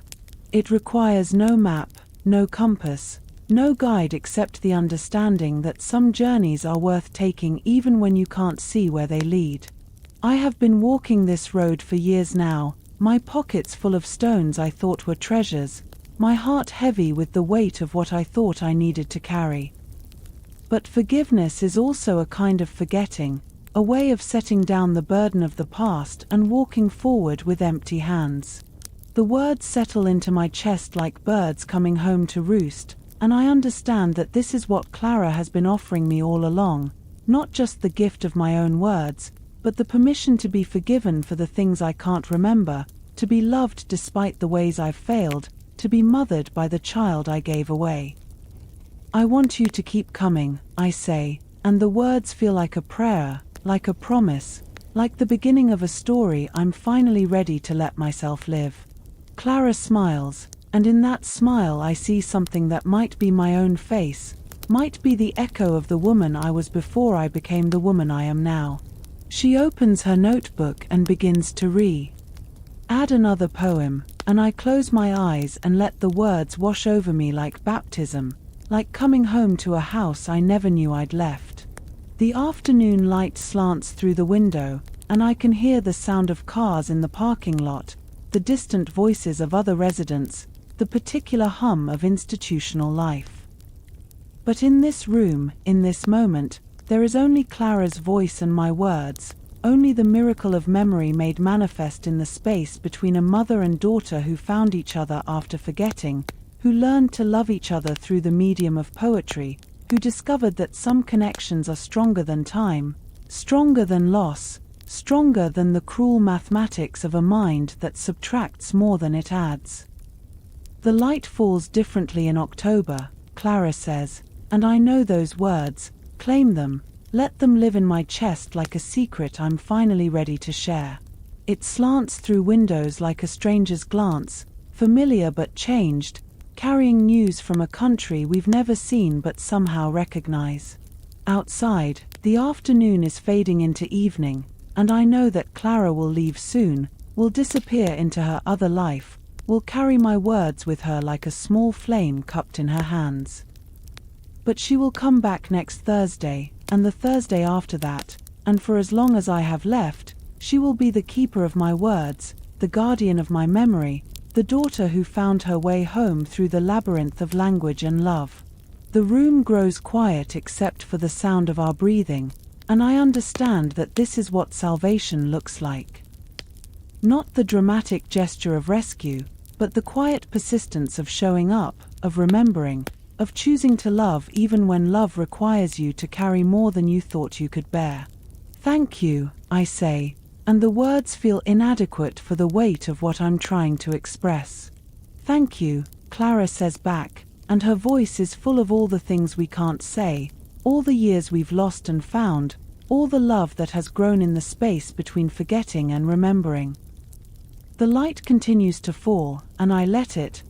It requires no map, no compass, no guide except the understanding that some journeys are worth taking even when you can't see where they lead. I have been walking this road for years now, my pockets full of stones I thought were treasures, my heart heavy with the weight of what I thought I needed to carry. But forgiveness is also a kind of forgetting, a way of setting down the burden of the past and walking forward with empty hands. The words settle into my chest like birds coming home to roost, and I understand that this is what Clara has been offering me all along, not just the gift of my own words, but the permission to be forgiven for the things I can't remember, to be loved despite the ways I've failed, to be mothered by the child I gave away. I want you to keep coming, I say, and the words feel like a prayer, like a promise, like the beginning of a story I'm finally ready to let myself live. Clara smiles, and in that smile I see something that might be my own face, might be the echo of the woman I was before I became the woman I am now. She opens her notebook and begins to add another poem, and I close my eyes and let the words wash over me like baptism, like coming home to a house I never knew I'd left. The afternoon light slants through the window, and I can hear the sound of cars in the parking lot, the distant voices of other residents, the particular hum of institutional life. But in this room, in this moment, there is only Clara's voice and my words, only the miracle of memory made manifest in the space between a mother and daughter who found each other after forgetting, who learned to love each other through the medium of poetry, who discovered that some connections are stronger than time, stronger than loss, stronger than the cruel mathematics of a mind that subtracts more than it adds. The light falls differently in October, Clara says, and I know those words, claim them, let them live in my chest like a secret I'm finally ready to share. It slants through windows like a stranger's glance, familiar but changed, carrying news from a country we've never seen but somehow recognize. Outside, the afternoon is fading into evening, and I know that Clara will leave soon, will disappear into her other life, will carry my words with her like a small flame cupped in her hands. But she will come back next Thursday, and the Thursday after that, and for as long as I have left, she will be the keeper of my words, the guardian of my memory, the daughter who found her way home through the labyrinth of language and love. The room grows quiet except for the sound of our breathing, and I understand that this is what salvation looks like. Not the dramatic gesture of rescue, but the quiet persistence of showing up, of remembering, of choosing to love even when love requires you to carry more than you thought you could bear. Thank you, I say, and the words feel inadequate for the weight of what I'm trying to express. Thank you, Clara says back, and her voice is full of all the things we can't say, all the years we've lost and found, all the love that has grown in the space between forgetting and remembering. The light continues to fall, and I let it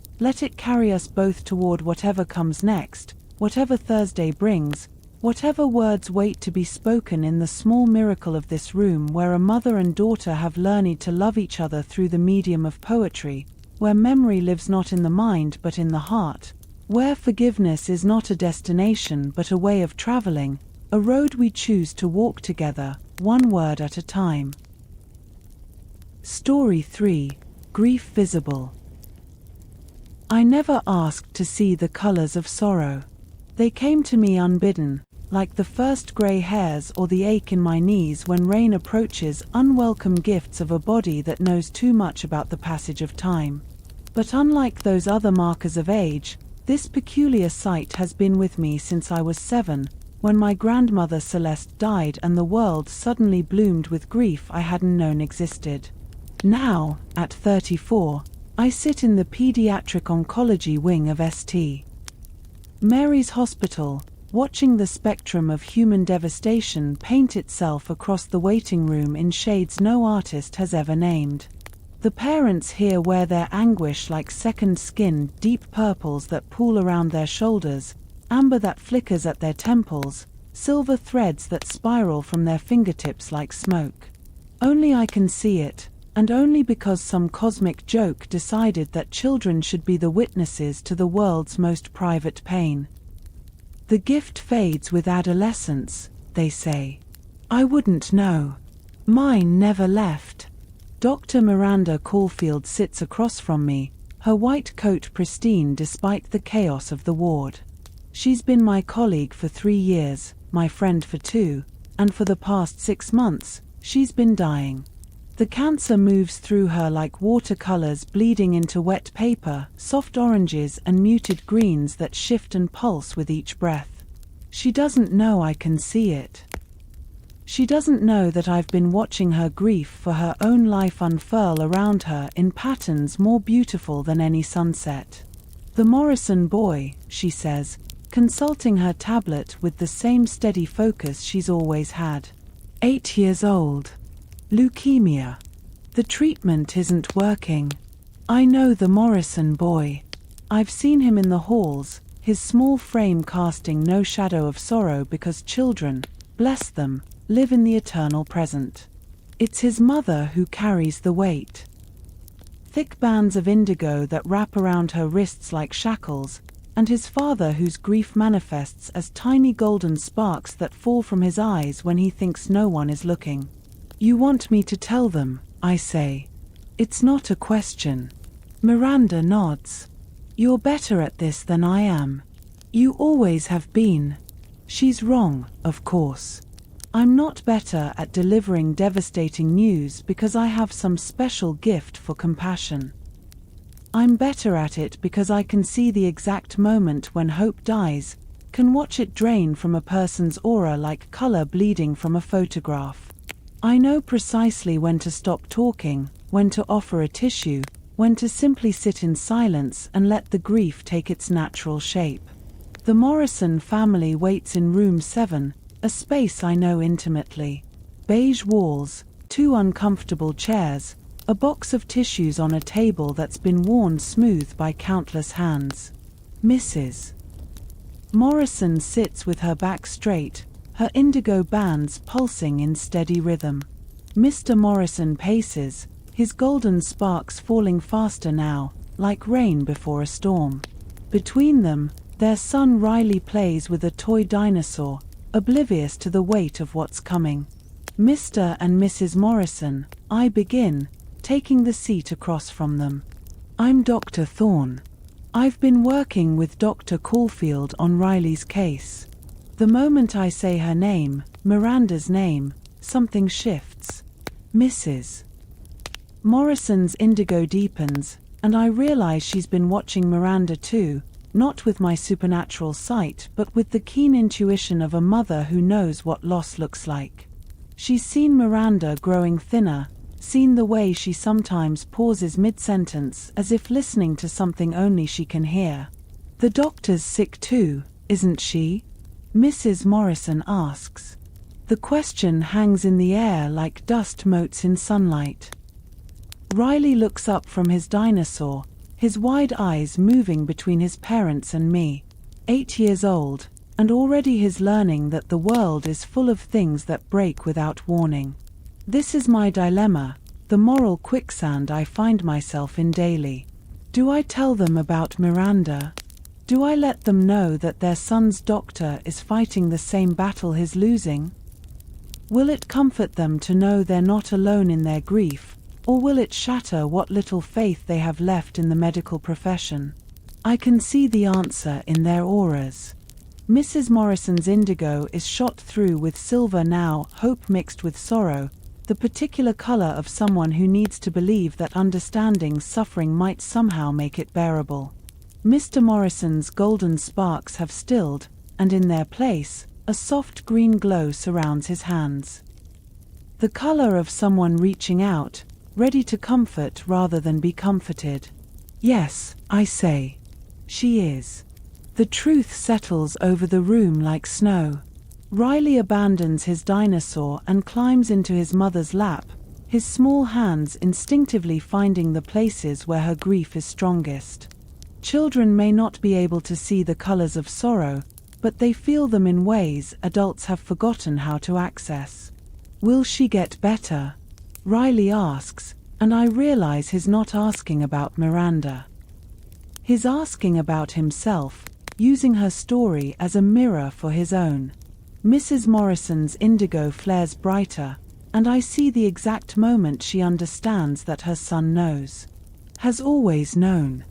carry us both toward whatever comes next, whatever Thursday brings, whatever words wait to be spoken in the small miracle of this room where a mother and daughter have learned to love each other through the medium of poetry, where memory lives not in the mind but in the heart, where forgiveness is not a destination but a way of traveling, a road we choose to walk together, one word at a time. Story 3: Grief Visible. I never asked to see the colors of sorrow. They came to me unbidden, like the first gray hairs or the ache in my knees when rain approaches, unwelcome gifts of a body that knows too much about the passage of time. But unlike those other markers of age, this peculiar sight has been with me since I was 7, when my grandmother Celeste died and the world suddenly bloomed with grief I hadn't known existed. Now, at 34, I sit in the pediatric oncology wing of St. Mary's Hospital, watching the spectrum of human devastation paint itself across the waiting room in shades no artist has ever named. The parents here wear their anguish like second skin, deep purples that pool around their shoulders, amber that flickers at their temples, silver threads that spiral from their fingertips like smoke. Only I can see it, and only because some cosmic joke decided that children should be the witnesses to the world's most private pain. The gift fades with adolescence, they say. I wouldn't know. Mine never left. Dr. Miranda Caulfield sits across from me, her white coat pristine despite the chaos of the ward. She's been my colleague for 3 years, my friend for 2, and for the past 6 months, she's been dying. The cancer moves through her like watercolors bleeding into wet paper, soft oranges and muted greens that shift and pulse with each breath. She doesn't know I can see it. She doesn't know that I've been watching her grief for her own life unfurl around her in patterns more beautiful than any sunset. "The Morrison boy," she says, consulting her tablet with the same steady focus she's always had. 8 years old. Leukemia. The treatment isn't working. I know the Morrison boy. I've seen him in the halls, his small frame casting no shadow of sorrow because children, bless them, live in the eternal present. It's his mother who carries the weight. Thick bands of indigo that wrap around her wrists like shackles, and his father whose grief manifests as tiny golden sparks that fall from his eyes when he thinks no one is looking. "You want me to tell them," I say. "It's not a question." Miranda nods. "You're better at this than I am. You always have been." She's wrong, of course. I'm not better at delivering devastating news because I have some special gift for compassion. I'm better at it because I can see the exact moment when hope dies, can watch it drain from a person's aura like color bleeding from a photograph. I know precisely when to stop talking, when to offer a tissue, when to simply sit in silence and let the grief take its natural shape. The Morrison family waits in room 7, a space I know intimately. Beige walls, 2 uncomfortable chairs, a box of tissues on a table that's been worn smooth by countless hands. Mrs. Morrison sits with her back straight, her indigo bands pulsing in steady rhythm. Mr. Morrison paces, his golden sparks falling faster now, like rain before a storm. Between them, their son Riley plays with a toy dinosaur, oblivious to the weight of what's coming. "Mr. and Mrs. Morrison," I begin, taking the seat across from them. "I'm Dr. Thorne. I've been working with Dr. Caulfield on Riley's case." The moment I say her name, Miranda's name, something shifts. Mrs. Morrison's indigo deepens, and I realize she's been watching Miranda too, not with my supernatural sight but with the keen intuition of a mother who knows what loss looks like. She's seen Miranda growing thinner, seen the way she sometimes pauses mid-sentence as if listening to something only she can hear. "The doctor's sick too, isn't she?" Mrs. Morrison asks. The question hangs in the air like dust motes in sunlight. Riley looks up from his dinosaur, his wide eyes moving between his parents and me. 8 years old, and already he's learning that the world is full of things that break without warning. This is my dilemma, the moral quicksand I find myself in daily. Do I tell them about Miranda? Do I let them know that their son's doctor is fighting the same battle he's losing? Will it comfort them to know they're not alone in their grief, or will it shatter what little faith they have left in the medical profession? I can see the answer in their auras. Mrs. Morrison's indigo is shot through with silver now, hope mixed with sorrow, the particular color of someone who needs to believe that understanding suffering might somehow make it bearable. Mr. Morrison's golden sparks have stilled, and in their place, a soft green glow surrounds his hands. The color of someone reaching out, ready to comfort rather than be comforted. "Yes," I say. "She is." The truth settles over the room like snow. Riley abandons his dinosaur and climbs into his mother's lap, his small hands instinctively finding the places where her grief is strongest. Children may not be able to see the colors of sorrow, but they feel them in ways adults have forgotten how to access. "Will she get better?" Riley asks, and I realize he's not asking about Miranda. He's asking about himself, using her story as a mirror for his own. Mrs. Morrison's indigo flares brighter, and I see the exact moment she understands that her son knows. Has always known.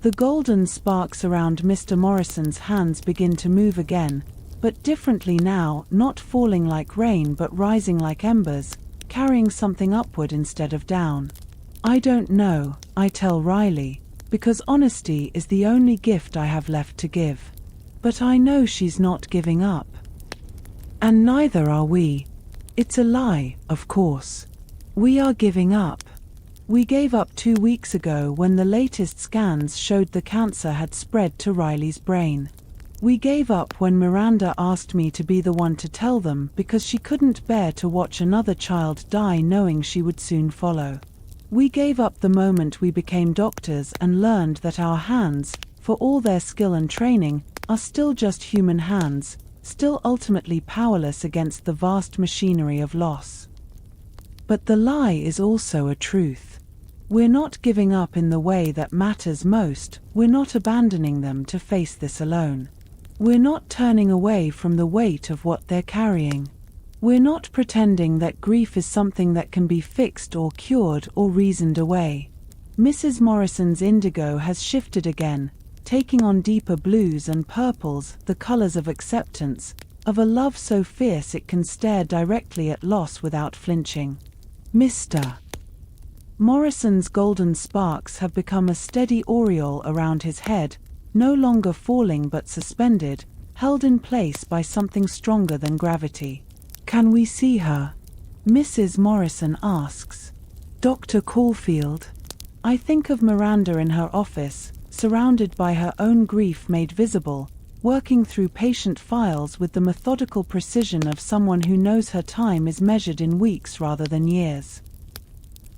The golden sparks around Mr. Morrison's hands begin to move again, but differently now, not falling like rain but rising like embers, carrying something upward instead of down. I don't know, I tell Riley, because honesty is the only gift I have left to give. But I know she's not giving up. And neither are we. It's a lie, of course. We are giving up. We gave up 2 weeks ago when the latest scans showed the cancer had spread to Riley's brain. We gave up when Miranda asked me to be the one to tell them because she couldn't bear to watch another child die knowing she would soon follow. We gave up the moment we became doctors and learned that our hands, for all their skill and training, are still just human hands, still ultimately powerless against the vast machinery of loss. But the lie is also a truth. We're not giving up in the way that matters most, we're not abandoning them to face this alone. We're not turning away from the weight of what they're carrying. We're not pretending that grief is something that can be fixed or cured or reasoned away. Mrs. Morrison's indigo has shifted again, taking on deeper blues and purples, the colors of acceptance, of a love so fierce it can stare directly at loss without flinching. Mr. Morrison's golden sparks have become a steady aureole around his head, no longer falling but suspended, held in place by something stronger than gravity. Can we see her? Mrs. Morrison asks. Dr. Caulfield. I think of Miranda in her office, surrounded by her own grief made visible, working through patient files with the methodical precision of someone who knows her time is measured in weeks rather than years.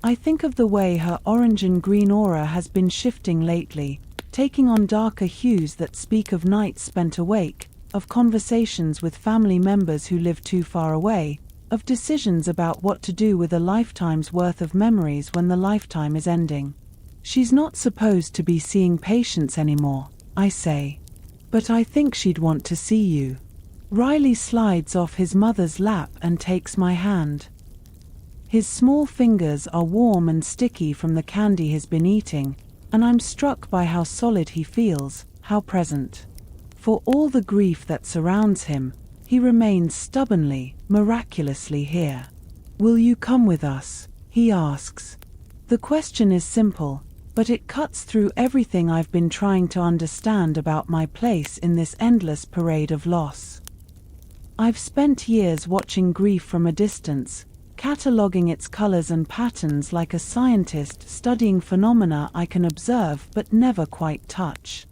I think of the way her orange and green aura has been shifting lately, taking on darker hues that speak of nights spent awake, of conversations with family members who live too far away, of decisions about what to do with a lifetime's worth of memories when the lifetime is ending. She's not supposed to be seeing patients anymore, I say. But I think she'd want to see you. Riley slides off his mother's lap and takes my hand. His small fingers are warm and sticky from the candy he's been eating, and I'm struck by how solid he feels, how present. For all the grief that surrounds him, he remains stubbornly, miraculously here. Will you come with us? He asks. The question is simple, but it cuts through everything I've been trying to understand about my place in this endless parade of loss. I've spent years watching grief from a distance, cataloging its colors and patterns like a scientist studying phenomena I can observe but never quite touch.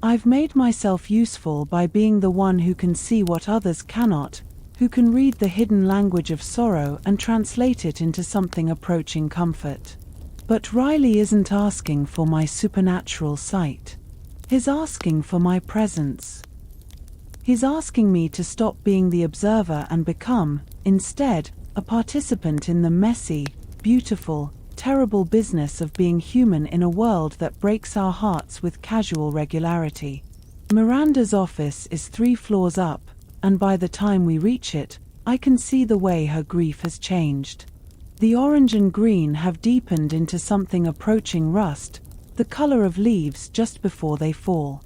I've made myself useful by being the one who can see what others cannot, who can read the hidden language of sorrow and translate it into something approaching comfort. But Riley isn't asking for my supernatural sight. He's asking for my presence. He's asking me to stop being the observer and become, instead, a participant in the messy, beautiful, terrible business of being human in a world that breaks our hearts with casual regularity. Miranda's office is 3 floors up, and by the time we reach it, I can see the way her grief has changed. The orange and green have deepened into something approaching rust, the color of leaves just before they fall.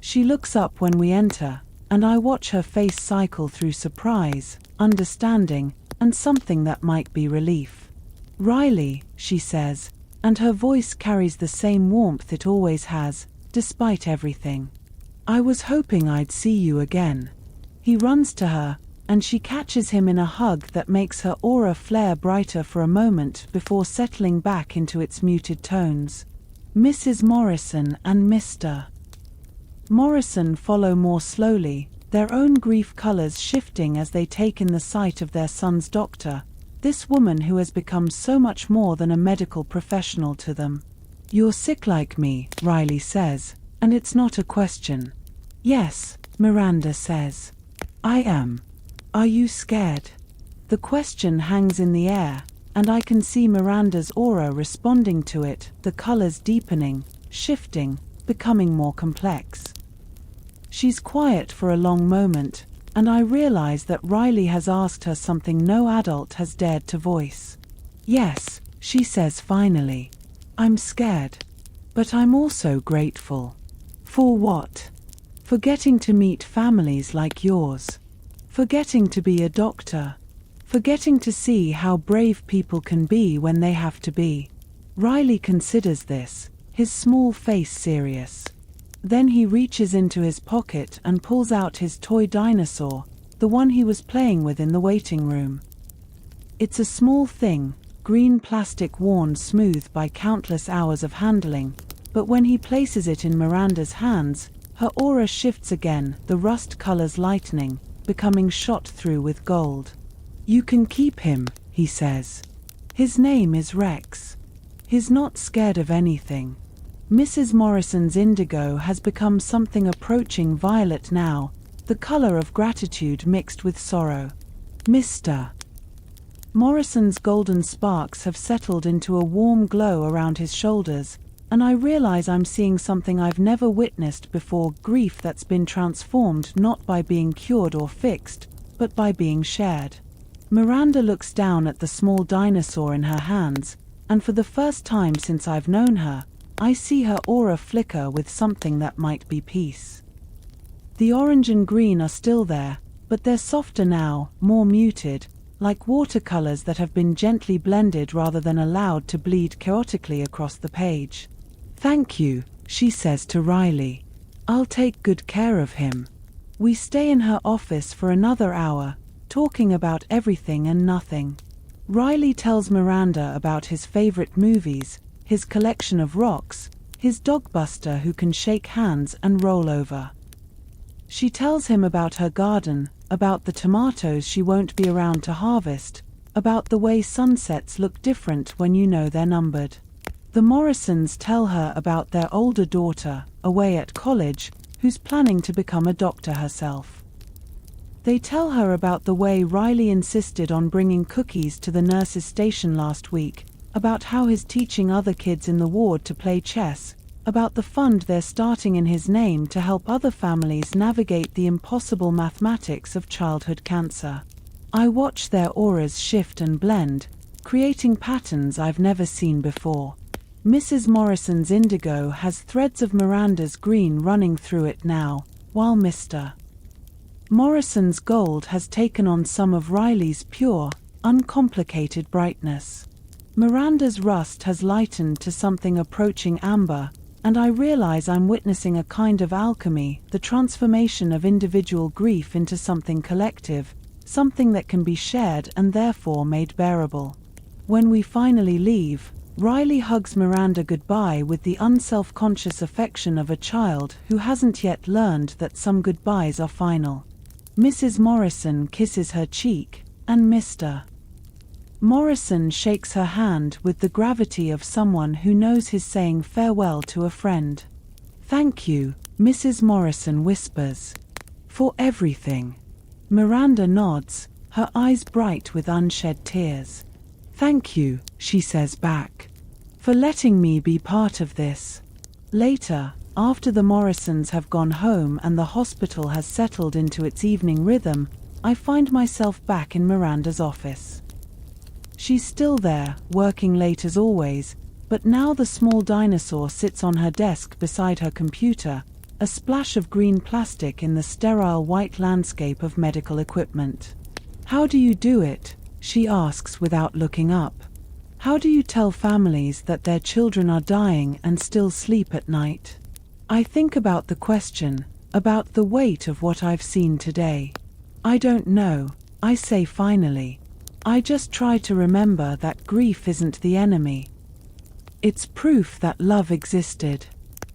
She looks up when we enter, and I watch her face cycle through surprise, understanding, and something that might be relief. Riley, she says, and her voice carries the same warmth it always has, despite everything. I was hoping I'd see you again. He runs to her, and she catches him in a hug that makes her aura flare brighter for a moment before settling back into its muted tones. Mrs. Morrison and Mr. Morrison follow more slowly, their own grief colors shifting as they take in the sight of their son's doctor, this woman who has become so much more than a medical professional to them. You're sick like me, Riley says, and it's not a question. Yes, Miranda says. I am. Are you scared? The question hangs in the air, and I can see Miranda's aura responding to it, the colors deepening, shifting, becoming more complex. She's quiet for a long moment, and I realize that Riley has asked her something no adult has dared to voice. Yes, she says finally. I'm scared. But I'm also grateful. For what? For getting to meet families like yours. For getting to be a doctor. forgetting to see how brave people can be when they have to be. Riley considers this, his small face serious. Then he reaches into his pocket and pulls out his toy dinosaur, the one he was playing with in the waiting room. It's a small thing, green plastic worn smooth by countless hours of handling, but when he places it in Miranda's hands, her aura shifts again, the rust colors lightening, becoming shot through with gold. "You can keep him," he says. "His name is Rex. He's not scared of anything." Mrs. Morrison's indigo has become something approaching violet now, the color of gratitude mixed with sorrow. Mr. Morrison's golden sparks have settled into a warm glow around his shoulders, and I realize I'm seeing something I've never witnessed before, grief that's been transformed not by being cured or fixed, but by being shared. Miranda looks down at the small dinosaur in her hands, and for the first time since I've known her, I see her aura flicker with something that might be peace. The orange and green are still there, but they're softer now, more muted, like watercolors that have been gently blended rather than allowed to bleed chaotically across the page. "Thank you," she says to Riley. "I'll take good care of him." We stay in her office for another hour, talking about everything and nothing. Riley tells Miranda about his favorite movies, his collection of rocks, his dog Buster who can shake hands and roll over. She tells him about her garden, about the tomatoes she won't be around to harvest, about the way sunsets look different when you know they're numbered. The Morrisons tell her about their older daughter, away at college, who's planning to become a doctor herself. They tell her about the way Riley insisted on bringing cookies to the nurse's station last week, about how he's teaching other kids in the ward to play chess, about the fund they're starting in his name to help other families navigate the impossible mathematics of childhood cancer. I watch their auras shift and blend, creating patterns I've never seen before. Mrs. Morrison's indigo has threads of Miranda's green running through it now, while Mr. Morrison's gold has taken on some of Riley's pure, uncomplicated brightness. Miranda's rust has lightened to something approaching amber, and I realize I'm witnessing a kind of alchemy, the transformation of individual grief into something collective, something that can be shared and therefore made bearable. When we finally leave, Riley hugs Miranda goodbye with the unself-conscious affection of a child who hasn't yet learned that some goodbyes are final. Mrs. Morrison kisses her cheek, and Mr. Morrison shakes her hand with the gravity of someone who knows he's saying farewell to a friend. "Thank you," Mrs. Morrison whispers, "for everything." Miranda nods, her eyes bright with unshed tears. "Thank you," she says back, "for letting me be part of this." Later, after the Morrisons have gone home and the hospital has settled into its evening rhythm, I find myself back in Miranda's office. She's still there, working late as always, but now the small dinosaur sits on her desk beside her computer, a splash of green plastic in the sterile white landscape of medical equipment. "How do you do it?" she asks without looking up. "How do you tell families that their children are dying and still sleep at night?" I think about the question, about the weight of what I've seen today. "I don't know," I say finally. "I just try to remember that grief isn't the enemy. It's proof that love existed."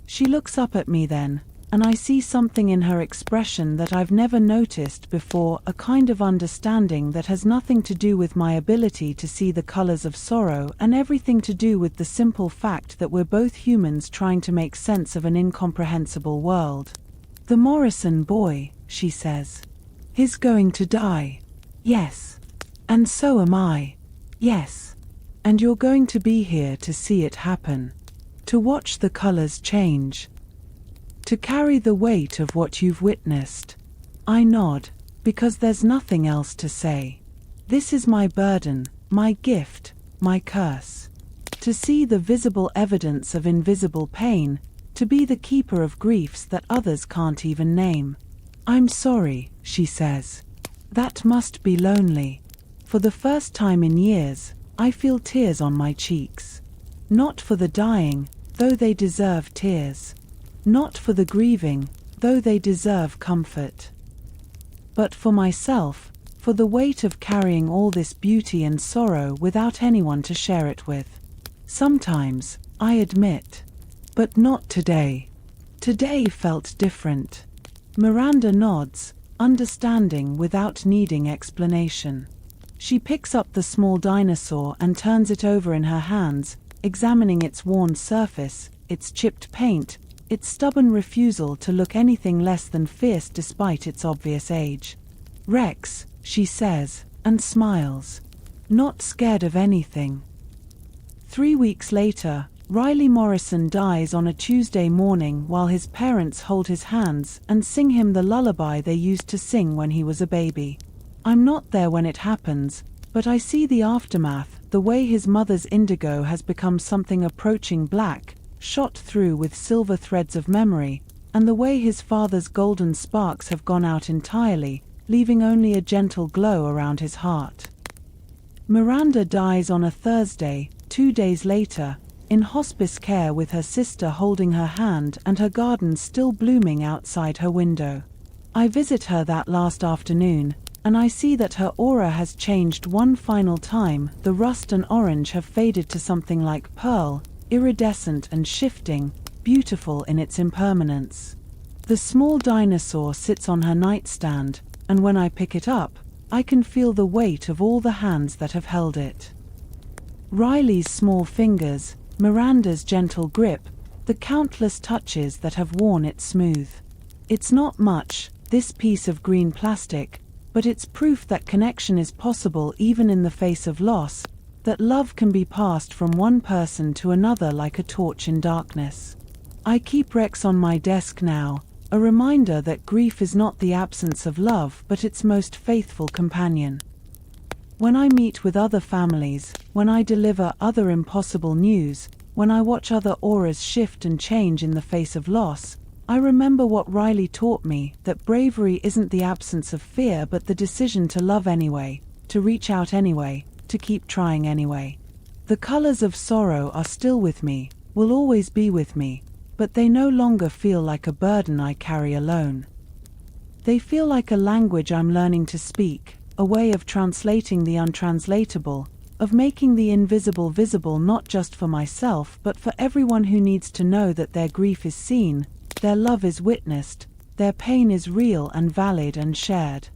She looks up at me then, and I see something in her expression that I've never noticed before, a kind of understanding that has nothing to do with my ability to see the colors of sorrow and everything to do with the simple fact that we're both humans trying to make sense of an incomprehensible world. "The Morrison boy," she says. "He's going to die." "Yes. And so am I." "Yes. And you're going to be here to see it happen. To watch the colors change. To carry the weight of what you've witnessed." I nod, because there's nothing else to say. This is my burden, my gift, my curse. To see the visible evidence of invisible pain, to be the keeper of griefs that others can't even name. "I'm sorry," she says. "That must be lonely." For the first time in years, I feel tears on my cheeks. Not for the dying, though they deserve tears. Not for the grieving, though they deserve comfort. But for myself, for the weight of carrying all this beauty and sorrow without anyone to share it with. Sometimes, I admit. But not today. Today felt different. Miranda nods, understanding without needing explanation. She picks up the small dinosaur and turns it over in her hands, examining its worn surface, its chipped paint, its stubborn refusal to look anything less than fierce despite its obvious age. "Rex," she says, and smiles. Not scared of anything. 3 weeks later, Riley Morrison dies on a Tuesday morning while his parents hold his hands and sing him the lullaby they used to sing when he was a baby. I'm not there when it happens, but I see the aftermath, the way his mother's indigo has become something approaching black, shot through with silver threads of memory, and the way his father's golden sparks have gone out entirely, leaving only a gentle glow around his heart. Miranda dies on a Thursday, 2 days later, in hospice care with her sister holding her hand and her garden still blooming outside her window. I visit her that last afternoon, and I see that her aura has changed one final time. The rust and orange have faded to something like pearl, iridescent and shifting, beautiful in its impermanence. The small dinosaur sits on her nightstand, and when I pick it up, I can feel the weight of all the hands that have held it. Riley's small fingers, Miranda's gentle grip, the countless touches that have worn it smooth. It's not much, this piece of green plastic, but it's proof that connection is possible even in the face of loss, that love can be passed from one person to another like a torch in darkness. I keep Rex on my desk now, a reminder that grief is not the absence of love but its most faithful companion. When I meet with other families, when I deliver other impossible news, when I watch other auras shift and change in the face of loss, I remember what Riley taught me, that bravery isn't the absence of fear but the decision to love anyway, to reach out anyway, to keep trying anyway. The colors of sorrow are still with me, will always be with me, but they no longer feel like a burden I carry alone. They feel like a language I'm learning to speak, a way of translating the untranslatable, of making the invisible visible not just for myself but for everyone who needs to know that their grief is seen, their love is witnessed, their pain is real and valid and shared.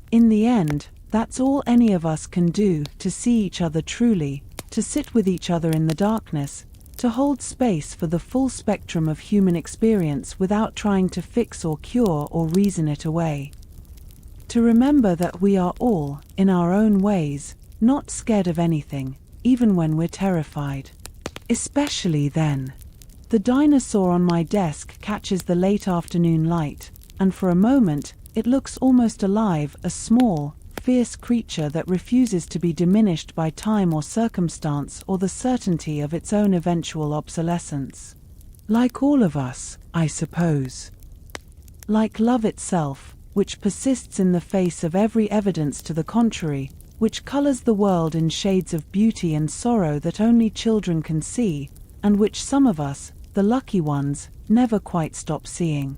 In the end, that's all any of us can do, to see each other truly, to sit with each other in the darkness, to hold space for the full spectrum of human experience without trying to fix or cure or reason it away. To remember that we are all, in our own ways, not scared of anything, even when we're terrified. Especially then. The dinosaur on my desk catches the late afternoon light, and for a moment, it looks almost alive, a small, fierce creature that refuses to be diminished by time or circumstance or the certainty of its own eventual obsolescence. Like all of us, I suppose. Like love itself, which persists in the face of every evidence to the contrary, which colors the world in shades of beauty and sorrow that only children can see, and which some of us, the lucky ones, never quite stop seeing.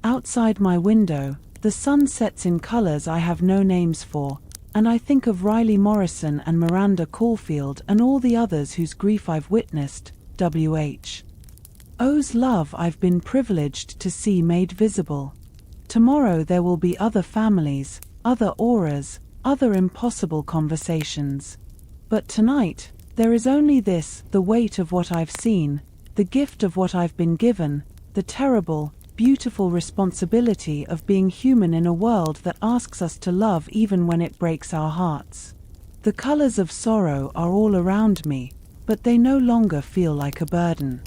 Outside my window, the sun sets in colors I have no names for, and I think of Riley Morrison and Miranda Caulfield and all the others whose grief I've witnessed, W.H. O's love I've been privileged to see made visible. Tomorrow there will be other families, other auras, other impossible conversations. But tonight, there is only this, the weight of what I've seen, the gift of what I've been given, the terrible, beautiful responsibility of being human in a world that asks us to love even when it breaks our hearts. The colors of sorrow are all around me, but they no longer feel like a burden.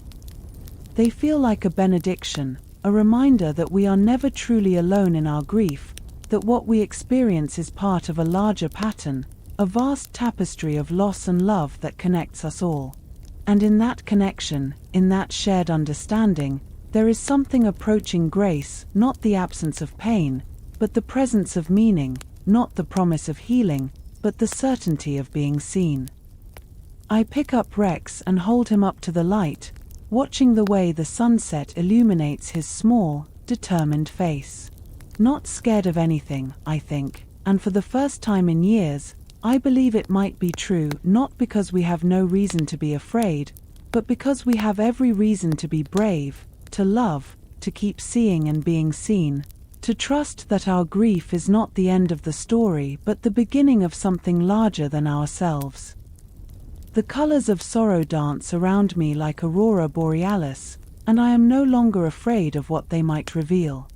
They feel like a benediction, a reminder that we are never truly alone in our grief, that what we experience is part of a larger pattern, a vast tapestry of loss and love that connects us all. And in that connection, in that shared understanding, there is something approaching grace, not the absence of pain, but the presence of meaning, not the promise of healing, but the certainty of being seen. I pick up Rex and hold him up to the light, watching the way the sunset illuminates his small, determined face. Not scared of anything, I think, and for the first time in years, I believe it might be true, not because we have no reason to be afraid, but because we have every reason to be brave, to love, to keep seeing and being seen, to trust that our grief is not the end of the story but the beginning of something larger than ourselves. The colors of sorrow dance around me like aurora borealis, and I am no longer afraid of what they might reveal.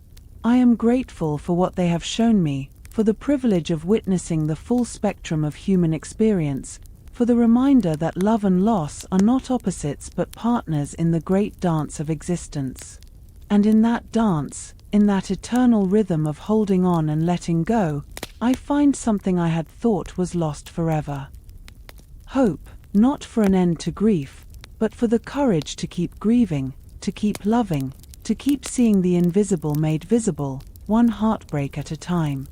I am grateful for what they have shown me, for the privilege of witnessing the full spectrum of human experience, for the reminder that love and loss are not opposites but partners in the great dance of existence. And in that dance, in that eternal rhythm of holding on and letting go, I find something I had thought was lost forever. Hope, not for an end to grief, but for the courage to keep grieving, to keep loving, to keep seeing the invisible made visible, one heartbreak at a time.